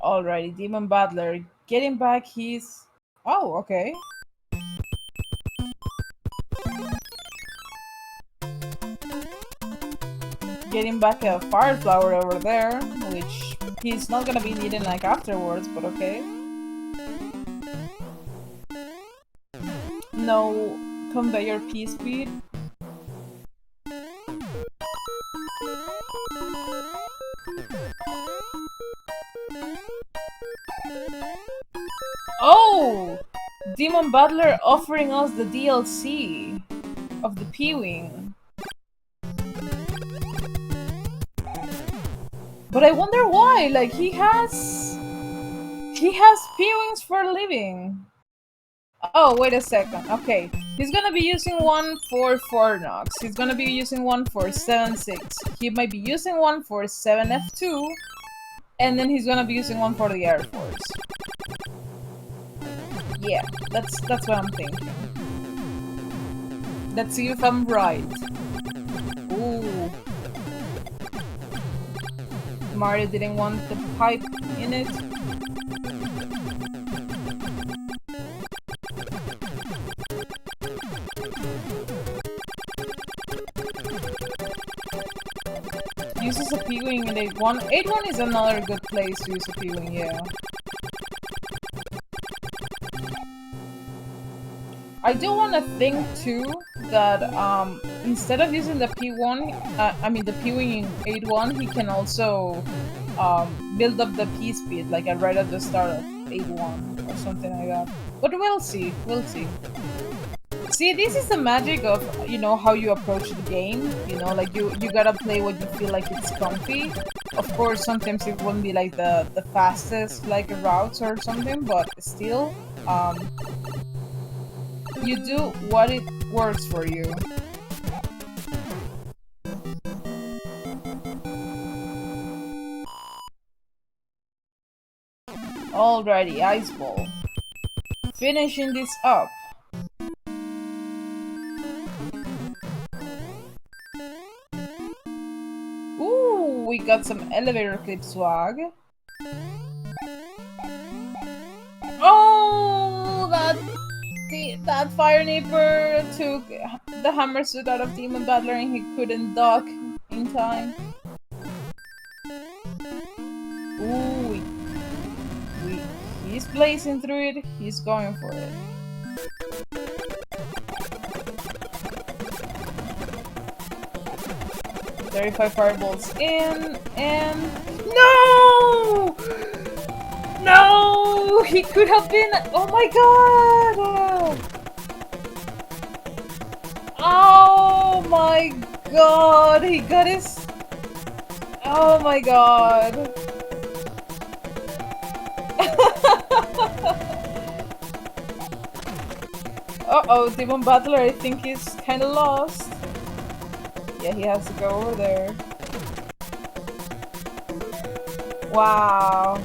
Alrighty, DemonBattler getting back his— Oh, okay. Getting back a fire flower over there, which he's not gonna be needing like afterwards, but okay. No conveyor P-speed. Oh! DemonBattler offering us the DLC of the P-Wing. But I wonder why, like he has P-Wings for a living. Oh, wait a second. Okay, he's gonna be using one for 4 Nox. He's gonna be using one for 7-6. He might be using one for 7F2, and then he's gonna be using one for the Air Force. Yeah, that's what I'm thinking. Let's see if I'm right. Ooh. Mario didn't want the pipe in it. Uses a P-Wing in 8-1. 8-1 is another good place to use a P-Wing, yeah. I do want to think too that instead of using the P1, the P-Wing in 8-1, he can also build up the P-speed like right at the start of 8-1 or something like that. But we'll see, we'll see. See, this is the magic of, you know, how you approach the game. You know, like you gotta play what you feel like it's comfy. Of course, sometimes it won't be like the fastest like routes or something, but still, you do what it works for you. Alrighty, Iceball. Finishing this up. Ooh, we got some elevator clip swag. Oh, that Fire Nipper took the hammer suit out of DemonBattler and he couldn't dock in time. Ooh, he's blazing through it. He's going for it. $35 fireballs in, and no! No! Oh, he could have been. Oh my god! Oh my god! He got his. Oh my god! Uh-oh, DemonBattler, I think he's kinda lost. Yeah, he has to go over there. Wow.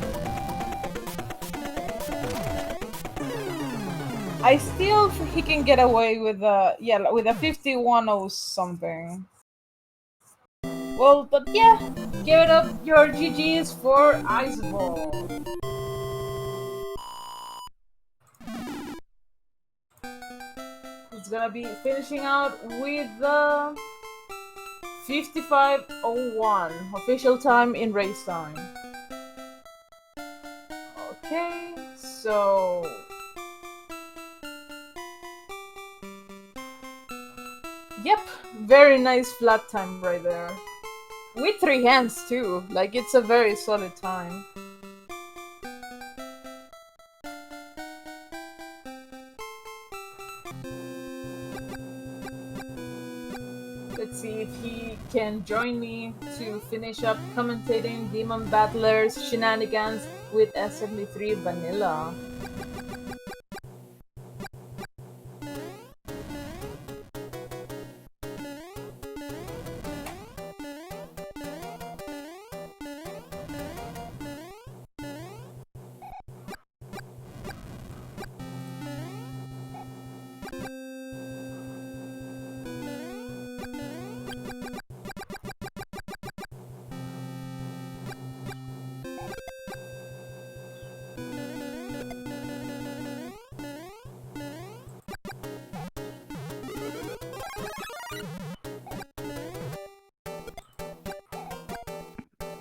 I still think he can get away with a with a 51 or something. Well, but yeah, give it up your GG's for Iceball. It's gonna be finishing out with the 55:01 official time in race time. Okay, so yep, very nice flat time right there. With 3 hands too, like it's a very solid time. Let's see if he can join me to finish up commentating DemonBattler's shenanigans with SMB3 Vanilla.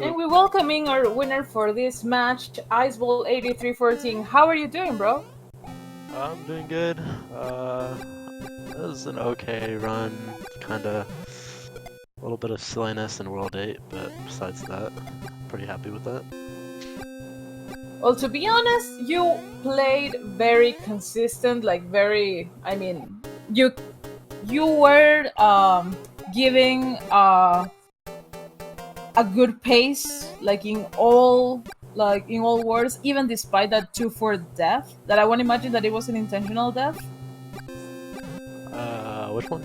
And we're welcoming our winner for this match, iceball8314. How are you doing, bro? I'm doing good. It was an okay run. Kinda a little bit of silliness in World 8, but besides that, pretty happy with that. Well, to be honest, you played very consistent, like very, I mean, you were giving a good pace, like in all wars, even despite that 2-4 death. That I won't imagine that it was an intentional death. Which one?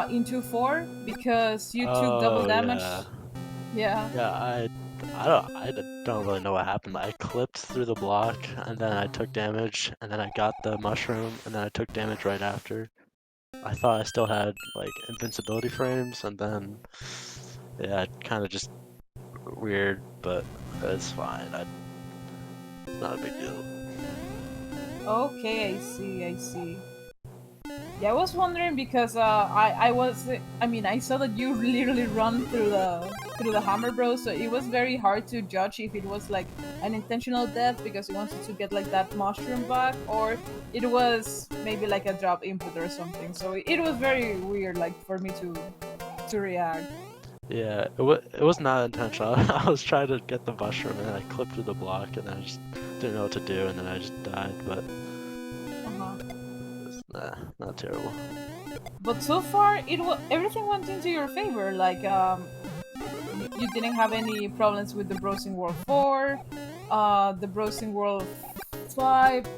In 2-4, because you took double damage. Yeah. Yeah, I don't really know what happened. I clipped through the block, and then I took damage, and then I got the mushroom, and then I took damage right after. I thought I still had like invincibility frames, and then yeah, kind of just weird, but it's fine. It's not a big deal. Okay, I see. Yeah, I was wondering because I saw that you literally run through the hammer, bro. So it was very hard to judge if it was like an intentional death because you wanted to get like that mushroom back, or it was maybe like a drop input or something. So it was very weird, like for me to react. Yeah, it was not intentional. I was trying to get the mushroom and then I clipped through the block and then I just didn't know what to do and then I just died, but it's not terrible. But so far, everything went into your favor. Like you didn't have any problems with the Browsing World 4, the Browsing World 5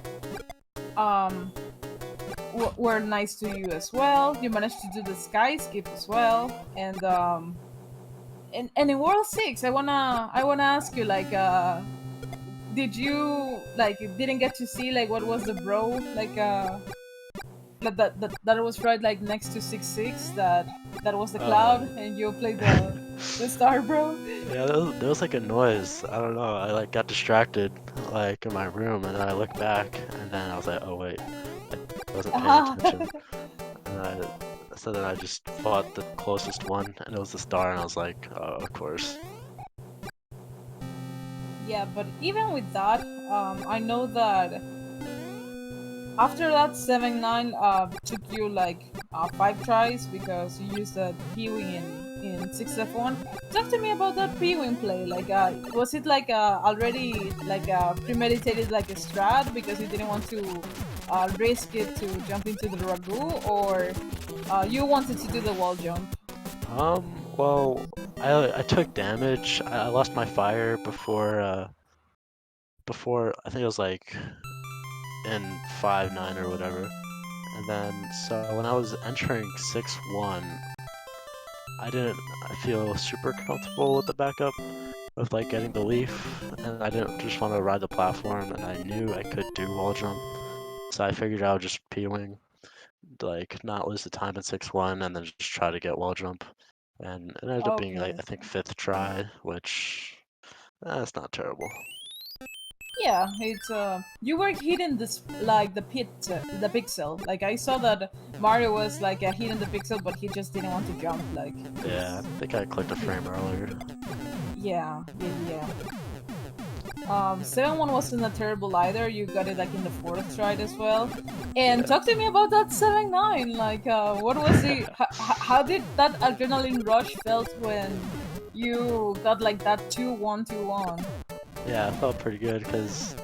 were nice to you as well. You managed to do the sky skip as well, and in World 6, I wanna ask you, like, did you didn't get to see like what was the bro like that was right like next to 6-6, that was the cloud, and you played the star, bro? Yeah, there was like a noise. I don't know. I like got distracted like in my room and then I looked back and then I was like, oh wait, I wasn't paying attention. And so then I just fought the closest one and it was the star and I was like, oh, of course. Yeah, but even with that, I know that after that 7-9 took you like 5 tries because you used the viewing in 6F1. Talk to me about that P-wing play. Like, was it like already like premeditated like a strat because you didn't want to risk it to jump into the ragu, or you wanted to do the wall jump? Well, I took damage. I lost my fire before I think it was like in 5-9 or whatever. And then so when I was entering 6-1, I didn't feel super comfortable with the backup of like getting the leaf, and I didn't just want to ride the platform, and I knew I could do wall jump. So I figured I would just P-wing, like not lose the time in 6-1 and then just try to get wall jump. And it ended up being like Okay. I think 5th try, which that's not terrible. Yeah, it's you were hitting this like the pixel. Like I saw that Mario was like hitting the pixel, but he just didn't want to jump. Like Yeah, I think I clicked a frame earlier. yeah. 7-1 wasn't a terrible either. You got it like in the 4th try as well. And Yeah. talk to me about that 7-9. Like, what was the? How did that adrenaline rush felt when you got like that 2-1-2-1? Yeah, I felt pretty good because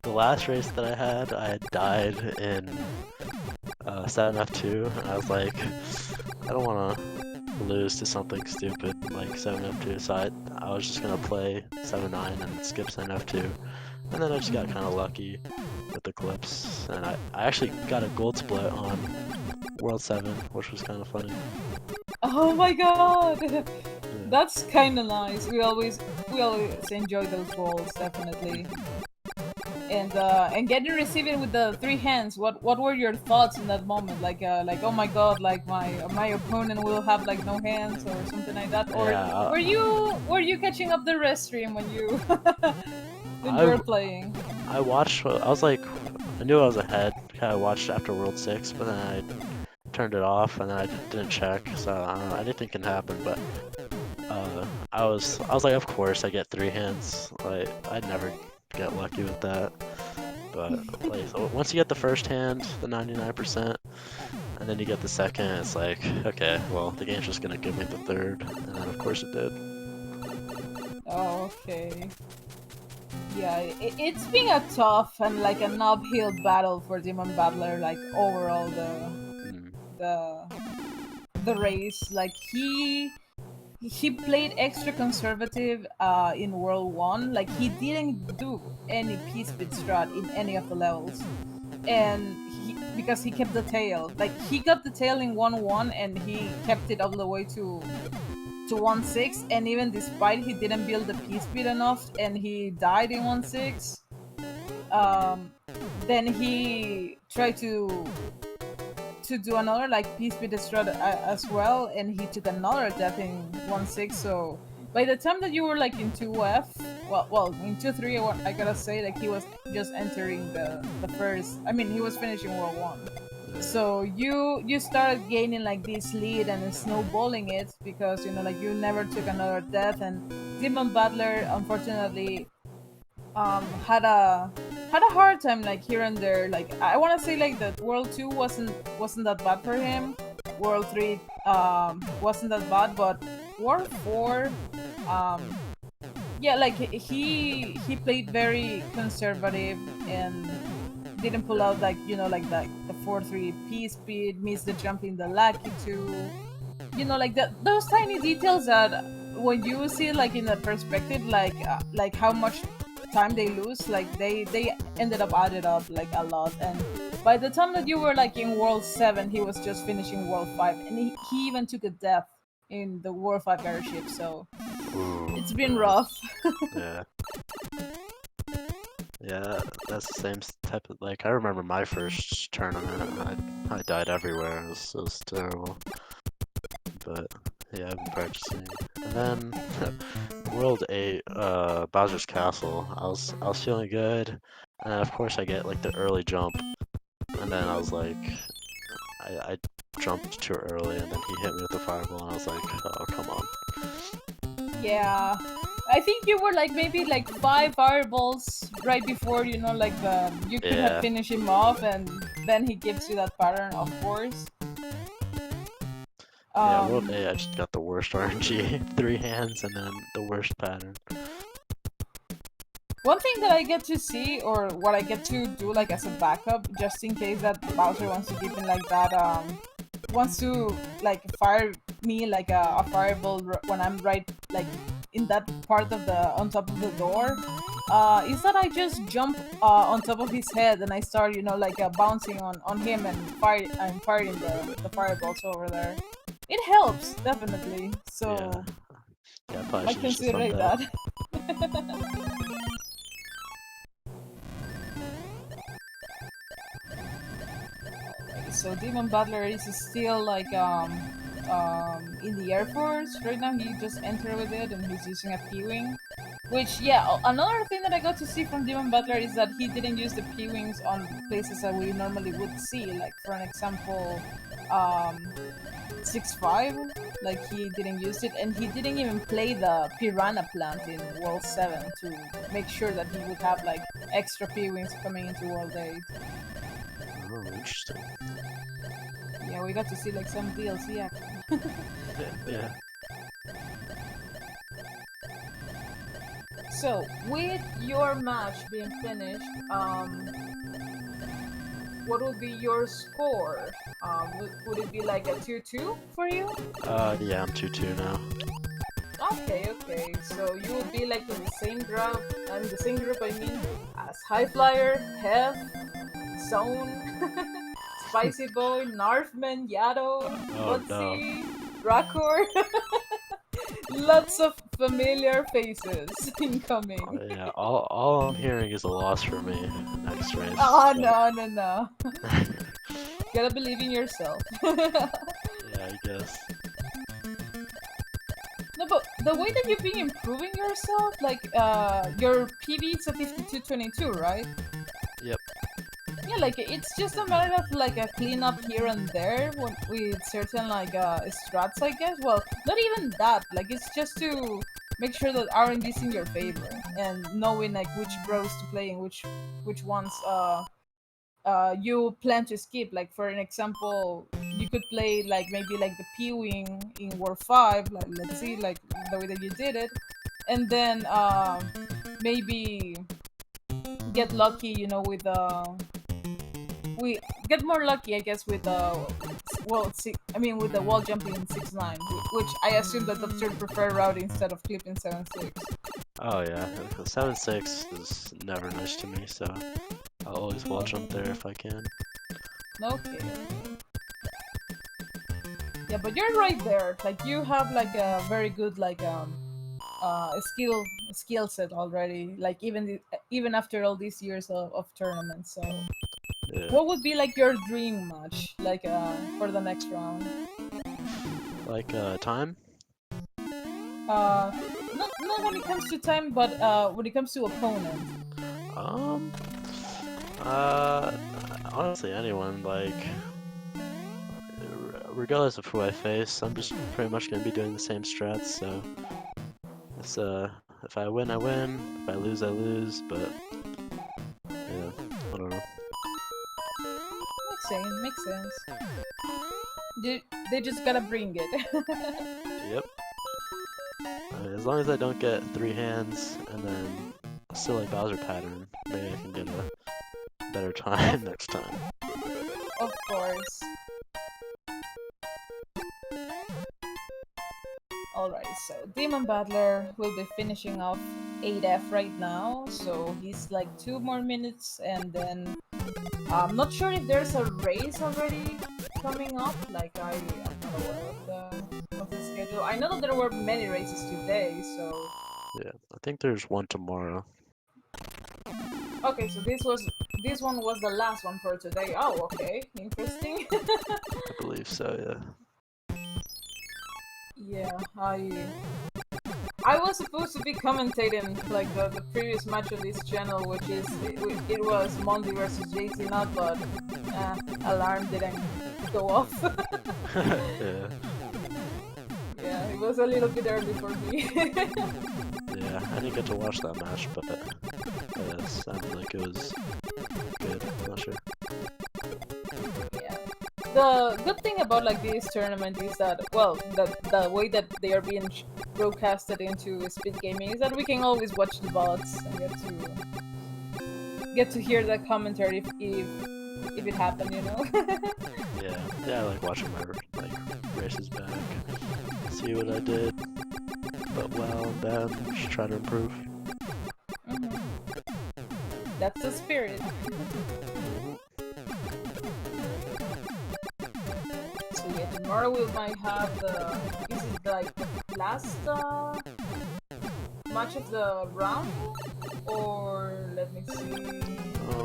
the last race that I had died in 7F2, and I was like, I don't want to lose to something stupid like 7F2, so I was just gonna play 7-9 and skip 7F2, and then I just got kind of lucky with the clips, and I actually got a gold split on World 7, which was kind of funny. Oh my god! Yeah. That's kind of nice. We always enjoy those goals, definitely. And getting receiving with the 3 hands. What were your thoughts in that moment? Like oh my god, like my opponent will have like no hands or something like that. Or Yeah, were you catching up the rest stream when you when you were playing? I watched. I was like, I knew I was ahead. Kind of watched after World 6, but then I turned it off, and then I didn't check. So I don't know. Anything can happen, but I was like, of course I get 3 hands. Like I'd never get lucky with that. But like once you get the first hand, the 99%, and then you get the second, it's like, okay, well the game's just gonna give me the third, and then of course it did. Oh, okay. Yeah, it's been a tough and like an uphill battle for DemonBattler. Like overall the the race, like he played extra conservative in World 1. Like he didn't do any P-speed strat in any of the levels, and because he kept the tail. Like he got the tail in 1-1 and he kept it all the way to 1-6, and even despite he didn't build the P-speed enough and he died in 1-6, then he tried to do another like P-speed strat as well, and he took another death in 1-6. So by the time that you were like in 2F, well in 2-3, I gotta say, like he was just entering the first. I mean, he was finishing World 1. So you started gaining like this lead and snowballing it because you know like you never took another death, and DemonBattler unfortunately had a hard time like here and there. Like I want to say like that World 2 wasn't that bad for him. World 3 wasn't that bad, but World 4 yeah, like he played very conservative and didn't pull out like you know like the 4-3 P speed, missed the jump in the lucky 2. You know like those tiny details that when you see like in the perspective like how much time they lose, like they ended up added up like a lot. And by the time that you were like in World 7, he was just finishing World 5, and he even took a death in the World 5 airship. So it's been rough. Yeah. Yeah, that's the same type of, like, I remember my first tournament, I died everywhere, it was terrible. But, yeah, I've been practicing. And then, World 8, Bowser's Castle, I was feeling good, and then of course I get, like, the early jump, and then I was like, I jumped too early, and then he hit me with the fireball, and I was like, oh, come on. Yeah, I think you were like maybe like 5 fireballs right before you know like you could have finished him off, and then he gives you that pattern, of course. Yeah, World A, I just got the worst RNG. 3 hands and then the worst pattern. One thing that I get to see, or what I get to do like as a backup, just in case that Bowser wants to keep me like that, wants to like fire me like a fireball when I'm right like in that part of the on top of the door, is that I just jump on top of his head and I start, you know, like bouncing on him and firing the fireballs over there. It helps definitely. So Yeah, I probably might should just consider fund it that. that. So DemonBattler is still like in the Air Force right now. He just entered with it and he's using a P-wing. Which, yeah, another thing that I got to see from DemonBattler is that he didn't use the P-wings on places that we normally would see. Like, for an example, 6-5, like he didn't use it, and he didn't even play the Piranha plant in World 7 to make sure that he would have like extra P-wings coming into World 8. Oh, interesting. Yeah, we got to see like some DLC action. Yeah. So, with your match being finished, what would be your score? Would it be like a 2-2 for you? Yeah, I'm 2-2 now. Okay, okay. So you would be like in the same group, I mean, as High Flyer, Hef, Zone, Spicy Boy, Narfman, Yato, Woodsy, Rakor. Lots of familiar faces incoming. Yeah, all I'm hearing is a loss for me next race. Oh, so. No. Gotta believe in yourself. Yeah, I guess. No, but the way that you've been improving yourself, like, your PV is a 52-22, right? Yep. Yeah, like, it's just a matter of, like, a cleanup here and there with certain, like, strats, I guess. Well, not even that. Like, it's just to make sure that RNG is in your favor and knowing, like, which bros to play and which ones, you plan to skip. Like, for an example, you could play like maybe like the P-wing in War 5, like let's see like the way that you did it, and then maybe get lucky, you know, with we get more lucky, I guess, with with the wall jumping in 6-9, which I assume that that's your preferred route instead of clipping 7-6. Oh yeah, 7-6 is never nice to me, so I'll always wall jump there if I can. Okay. Yeah, but you're right there. Like, you have like a very good like skill set already. Like, even after all these years of tournaments. So, yeah. What would be like your dream match, like for the next round? Like time? Not when it comes to time, but when it comes to opponent. Honestly, anyone, like, regardless of who I face, I'm just pretty much gonna be doing the same strats, so it's, if I win, I win, if I lose, I lose, but, yeah, I don't know. Makes sense. They just gotta bring it. Yep. As long as I don't get 3 hands, and then a silly Bowser pattern, maybe I can get a better time next time. Of course. Alright, so DemonBattler will be finishing off 8F right now, so he's like 2 more minutes, and then I'm not sure if there's a race already coming up. Like, I'm not aware of the schedule. I know that there were many races today, so yeah, I think there's one tomorrow. Okay, so this one was the last one for today. Oh, okay, interesting. I believe so, yeah. Yeah, I was supposed to be commentating like the previous match of this channel, which is it was Mondi versus JT Not, but alarm didn't go off. Yeah. Yeah, it was a little bit early for me. Yeah, I didn't get to watch that match, but it sounded like it was good. I'm not sure. Yeah. The good thing about like this tournament is that, well, the way that they are being broadcasted into SpeedGaming is that we can always watch the VODs and get to hear the commentary if it happened, you know. Yeah, I like watching my races back, see what I did, but well and bad, just try to improve. That's the spirit. So yeah, tomorrow we might have the, is it like last match of the round, or let me see.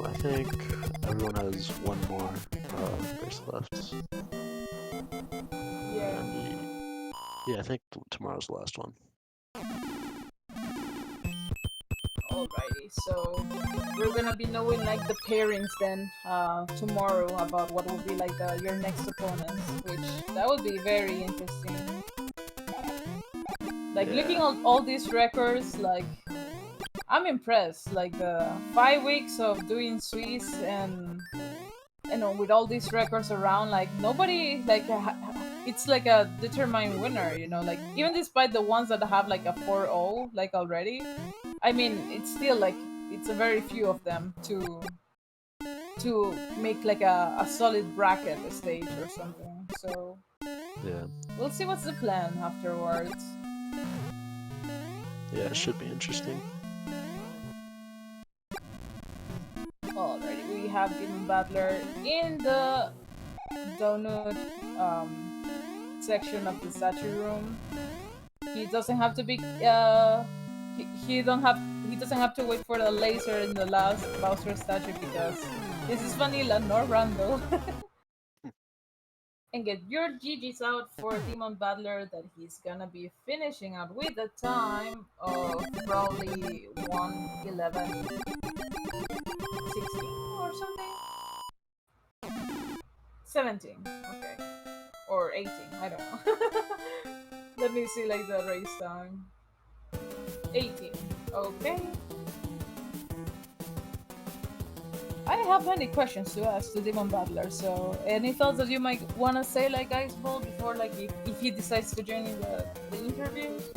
I think everyone has one more race left. Yeah, I think tomorrow's the last one. Alrighty, so we're gonna be knowing like the pairings then tomorrow about what will be like your next opponents, which that would be very interesting. Like looking at all these records, like I'm impressed. Like the 5 weeks of doing Swiss and you know with all these records around, like nobody like it's like a determined winner, you know. Like even despite the ones that have like a 4-0 like already. I mean, it's still like it's a very few of them to make like a solid bracket stage or something. So yeah, we'll see what's the plan afterwards. Yeah, it should be interesting. Alrighty, we have DemonBattler in the donut section of the statue room. He doesn't have to be he doesn't have to wait for the laser in the last Bowser statue because this is vanilla, no rando. And get your GG's out for DemonBattler that he's gonna be finishing out with a time of probably 1:11:16 or something. 17, okay, or 18, I don't know. Let me see like the race time. 18. Okay. I have many questions to ask to DemonBattler, so any thoughts that you might want to say like Iceball before like if he decides to join in the interviews?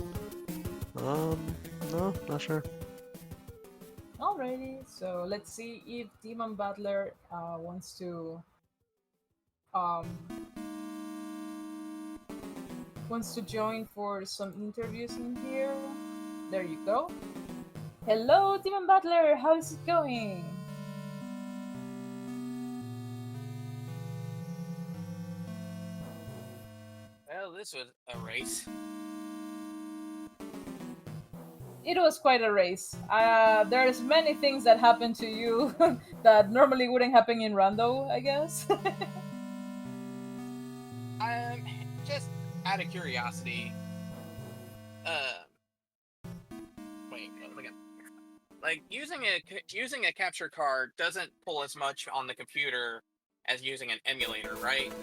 No, not sure. Alrighty, so let's see if DemonBattler wants to join for some interviews in here. There you go. Hello, DemonBattler, how is it going? Well, this was a race. It was quite a race. There's many things that happened to you that normally wouldn't happen in Rando, I guess. Just out of curiosity, wait, look at, like using a capture card doesn't pull as much on the computer as using an emulator, right?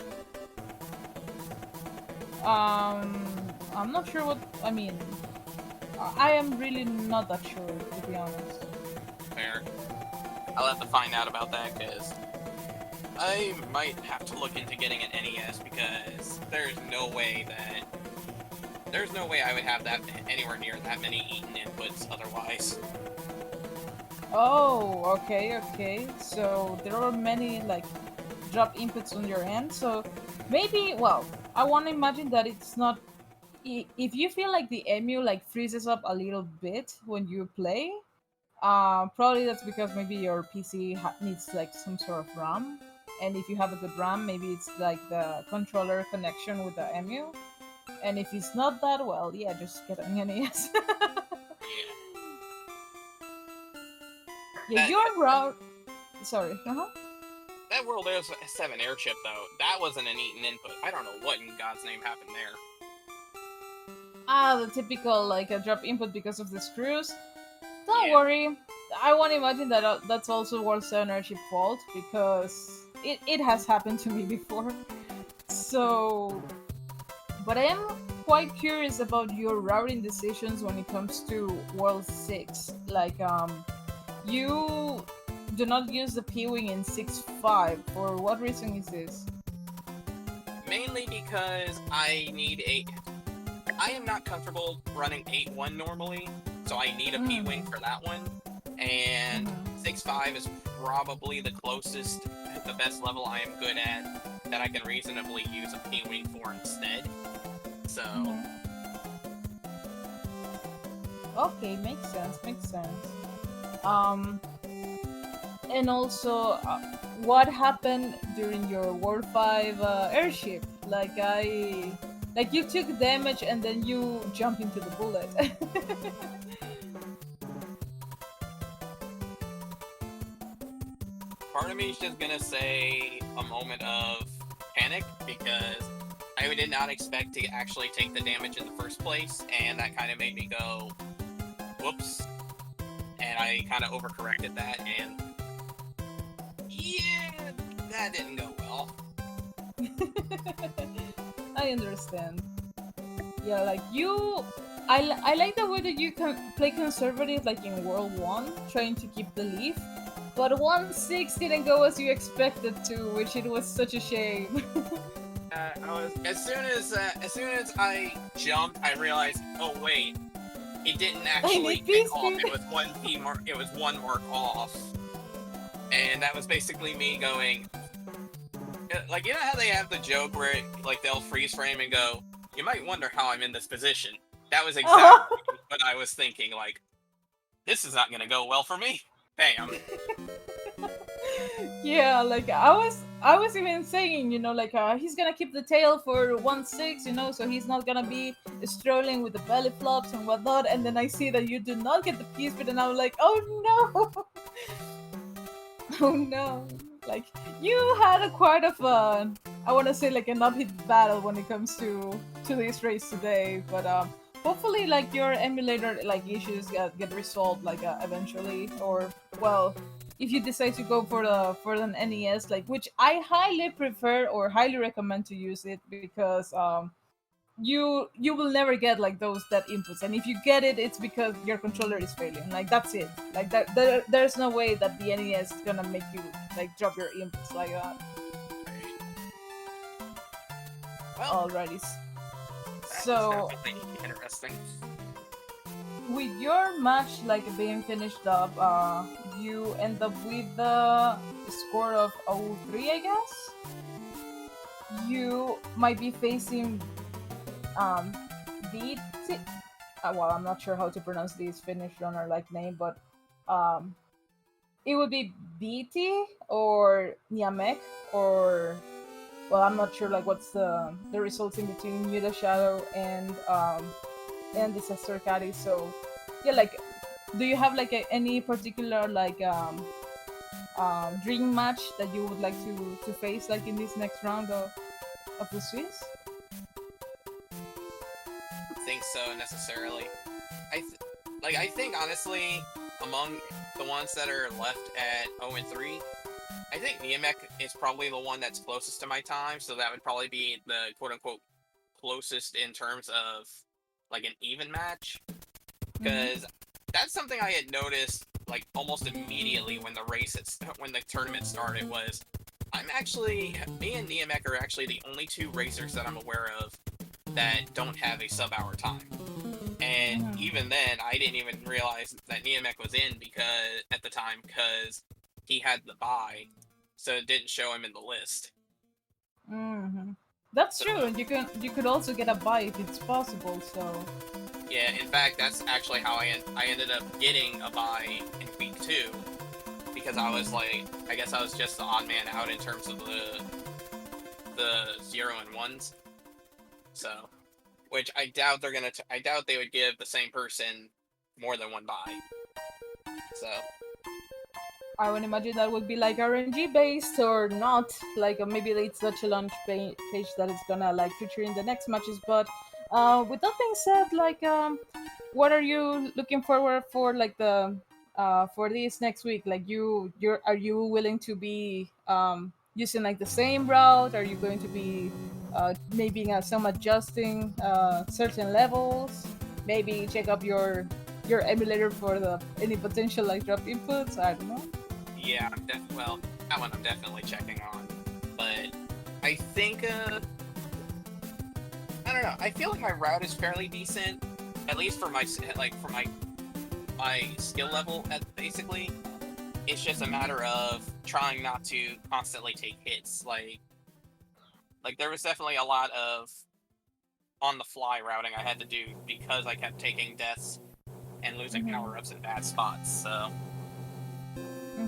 I'm not sure what I mean. I am really not that sure, to be honest. Fair. I'll have to find out about that because I might have to look into getting an NES because there's no way I would have that anywhere near that many eaten inputs otherwise. Oh, okay. So there are many like drop inputs on your end. So maybe, well, I want to imagine that it's not. If you feel like the emu like freezes up a little bit when you play, probably that's because maybe your PC needs like some sort of RAM. And if you have a good RAM, maybe it's like the controller connection with the emu. And if it's not that, well, yeah, just get an NES. Yeah, your route. Sorry. That World 7 airship, though, that wasn't an eaten input. I don't know what in God's name happened there. The typical like a drop input because of the screws. Don't worry. I won't imagine that that's also World 7 airship fault because it has happened to me before. So, but I am quite curious about your routing decisions when it comes to World 6. Like, you do not use the P-Wing in 6.5. For what reason is this? mainly because I am not comfortable running 8-1 normally, so I need a P-Wing for that one. And 6-5 is probably the closest, the best level I am good at that I can reasonably use a P-Wing for instead. So... Okay, makes sense, makes sense. And also, what happened during your World 5 airship? Like you took damage and then you jump into the bullet. Part of me is just gonna say a moment of panic, because I did not expect to actually take the damage in the first place, and that kind of made me go, whoops. And I kind of overcorrected that, and yeah, that didn't go well. I understand. Yeah, like you... I like the way that you can play conservative, like in World 1, trying to keep the lead. But 1-6 didn't go as you expected to, which it was such a shame. As soon as I jumped, I realized, oh wait, it didn't actually kick off. It was one mark off, and that was basically me going, like, you know how they have the joke where like they'll freeze frame and go, you might wonder how I'm in this position. That was exactly what I was thinking. Like, this is not gonna go well for me. Bam. Yeah, like I was even saying, you know, like he's gonna keep the tail for 1-6, you know, so he's not gonna be strolling with the belly flops and whatnot. And then I see that you do not get the peace bit, and I'm like, oh no, oh no. Like you had quite of a, I want to say like an uphill battle when it comes to this race today, but hopefully like your emulator like issues get resolved like eventually, or well, if you decide to go for an NES, like, which I highly prefer or highly recommend to use it, because you will never get like those dead inputs, and if you get it, it's because your controller is failing. Like that's it. Like there's no way that the NES is gonna make you like drop your inputs like that. Well, Alrighty. That So is definitely interesting. with your match like being finished up, you end up with the score of 0-3, I guess. You might be facing BT. Well, I'm not sure how to pronounce this Finnish runner like name, but it would be BT or Niamek, or well, I'm not sure like what's the results in between you, the Shadow, and Disaster Caddy. So yeah, like, do you have like any particular like dream match that you would like to face like in this next round of the Swiss? Think so necessarily. I think honestly, among the ones that are left at 0-3, I think Niamek is probably the one that's closest to my time, so that would probably be the quote-unquote closest in terms of like an even match, because that's something I had noticed like almost immediately when the tournament started. Was me and Niamek are actually the only two racers that I'm aware of that don't have a sub-hour time. And even then, I didn't even realize that Niamek was in at the time, because he had the bye, so it didn't show him in the list. That's true, and you could also get a bye if it's possible. So yeah, in fact, that's actually how I ended up getting a bye in week 2, because I was like, I guess I was just the odd man out in terms of the 0 and 1s. So, which I doubt I doubt they would give the same person more than one bye. So I would imagine that would be like RNG based or not. Like maybe it's such a launch page that it's gonna like feature in the next matches. But with that being said, like what are you looking forward for like the for this next week? Like are you willing to be using like the same route? Are you going to be maybe some adjusting certain levels? Maybe check up your emulator for any potential like drop inputs. I don't know. yeah, well, that one I'm definitely checking on. But I think don't know. I feel like my route is fairly decent, at least for my my skill level. Basically, it's just a matter of trying not to constantly take hits. Like there was definitely a lot of on the fly routing I had to do because I kept taking deaths and losing power ups in bad spots. So. Yeah,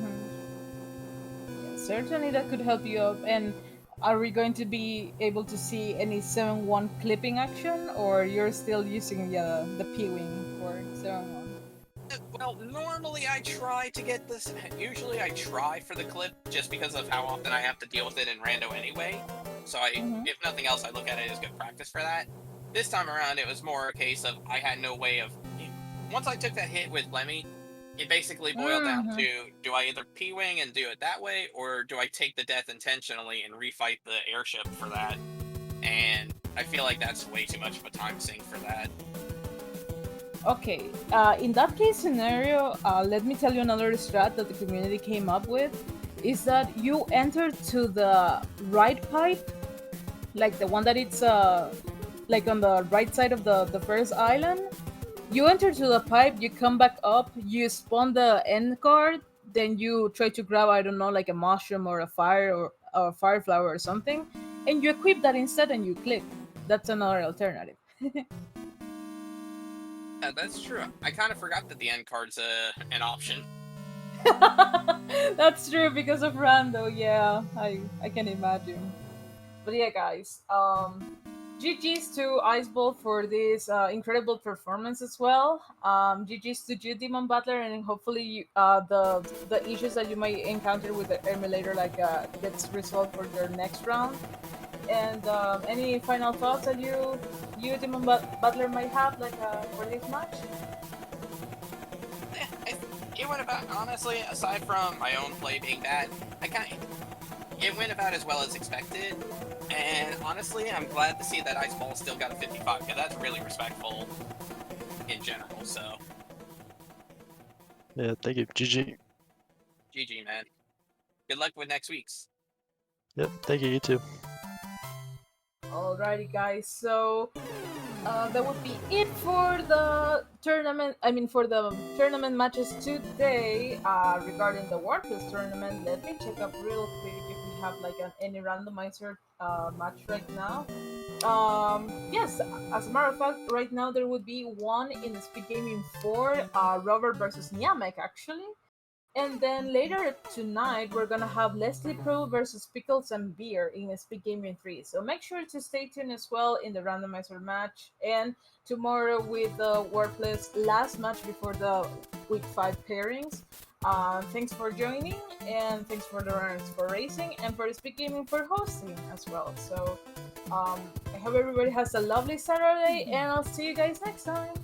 certainly that could help you out. And are we going to be able to see any 7-1 clipping action, or you're still using the P-wing for 7-1? Well, normally I try to get this. Usually I try for the clip just because of how often I have to deal with it in rando anyway. So if nothing else, I look at it as good practice for that. This time around, it was more a case of I had no way of. Once I took that hit with Lemmy, it basically boiled down to: do I either P-wing and do it that way, or do I take the death intentionally and refight the airship for that? And I feel like that's way too much of a time sink for that. Okay, in that case scenario, let me tell you another strat that the community came up with, is that you enter to the right pipe, like the one that it's like on the right side of the first island. You enter to the pipe, you come back up, you spawn the end card, then you try to grab, I don't know, like a mushroom or a fire or a fire flower or something, and you equip that instead and you clip. That's another alternative. Yeah, that's true. I kind of forgot that the end card's an option. That's true because of Rando. Yeah, I can imagine. But yeah, guys. GG's to Iceball for this incredible performance as well. GG's to you, DemonBattler, and hopefully the issues that you might encounter with the emulator gets resolved for your next round. And any final thoughts that you DemonBattler might have for this match? It went about, honestly, aside from my own play being bad, it went about as well as expected. And honestly, I'm glad to see that Iceball still got a 55, because that's really respectful in general. So. Yeah, thank you. GG. GG, man. Good luck with next week's. Yep, thank you. You too. Alrighty, guys. So that would be it for the tournament. I mean, for the tournament matches today. Regarding the Warpless tournament, let me check up real quick if we have any randomizer match right now. Yes, as a matter of fact, right now there would be one in the SpeedGaming 4, Robert versus Niamek actually. And then later tonight, we're gonna have Leslie Pro versus Pickles and Beer in SpeedGaming 3. So make sure to stay tuned as well in the randomizer match. And tomorrow with the Warpless last match before the Week 5 pairings. Thanks for joining, and thanks for the runners for racing, and for the SpeedGaming for hosting as well. So I hope everybody has a lovely Saturday, and I'll see you guys next time.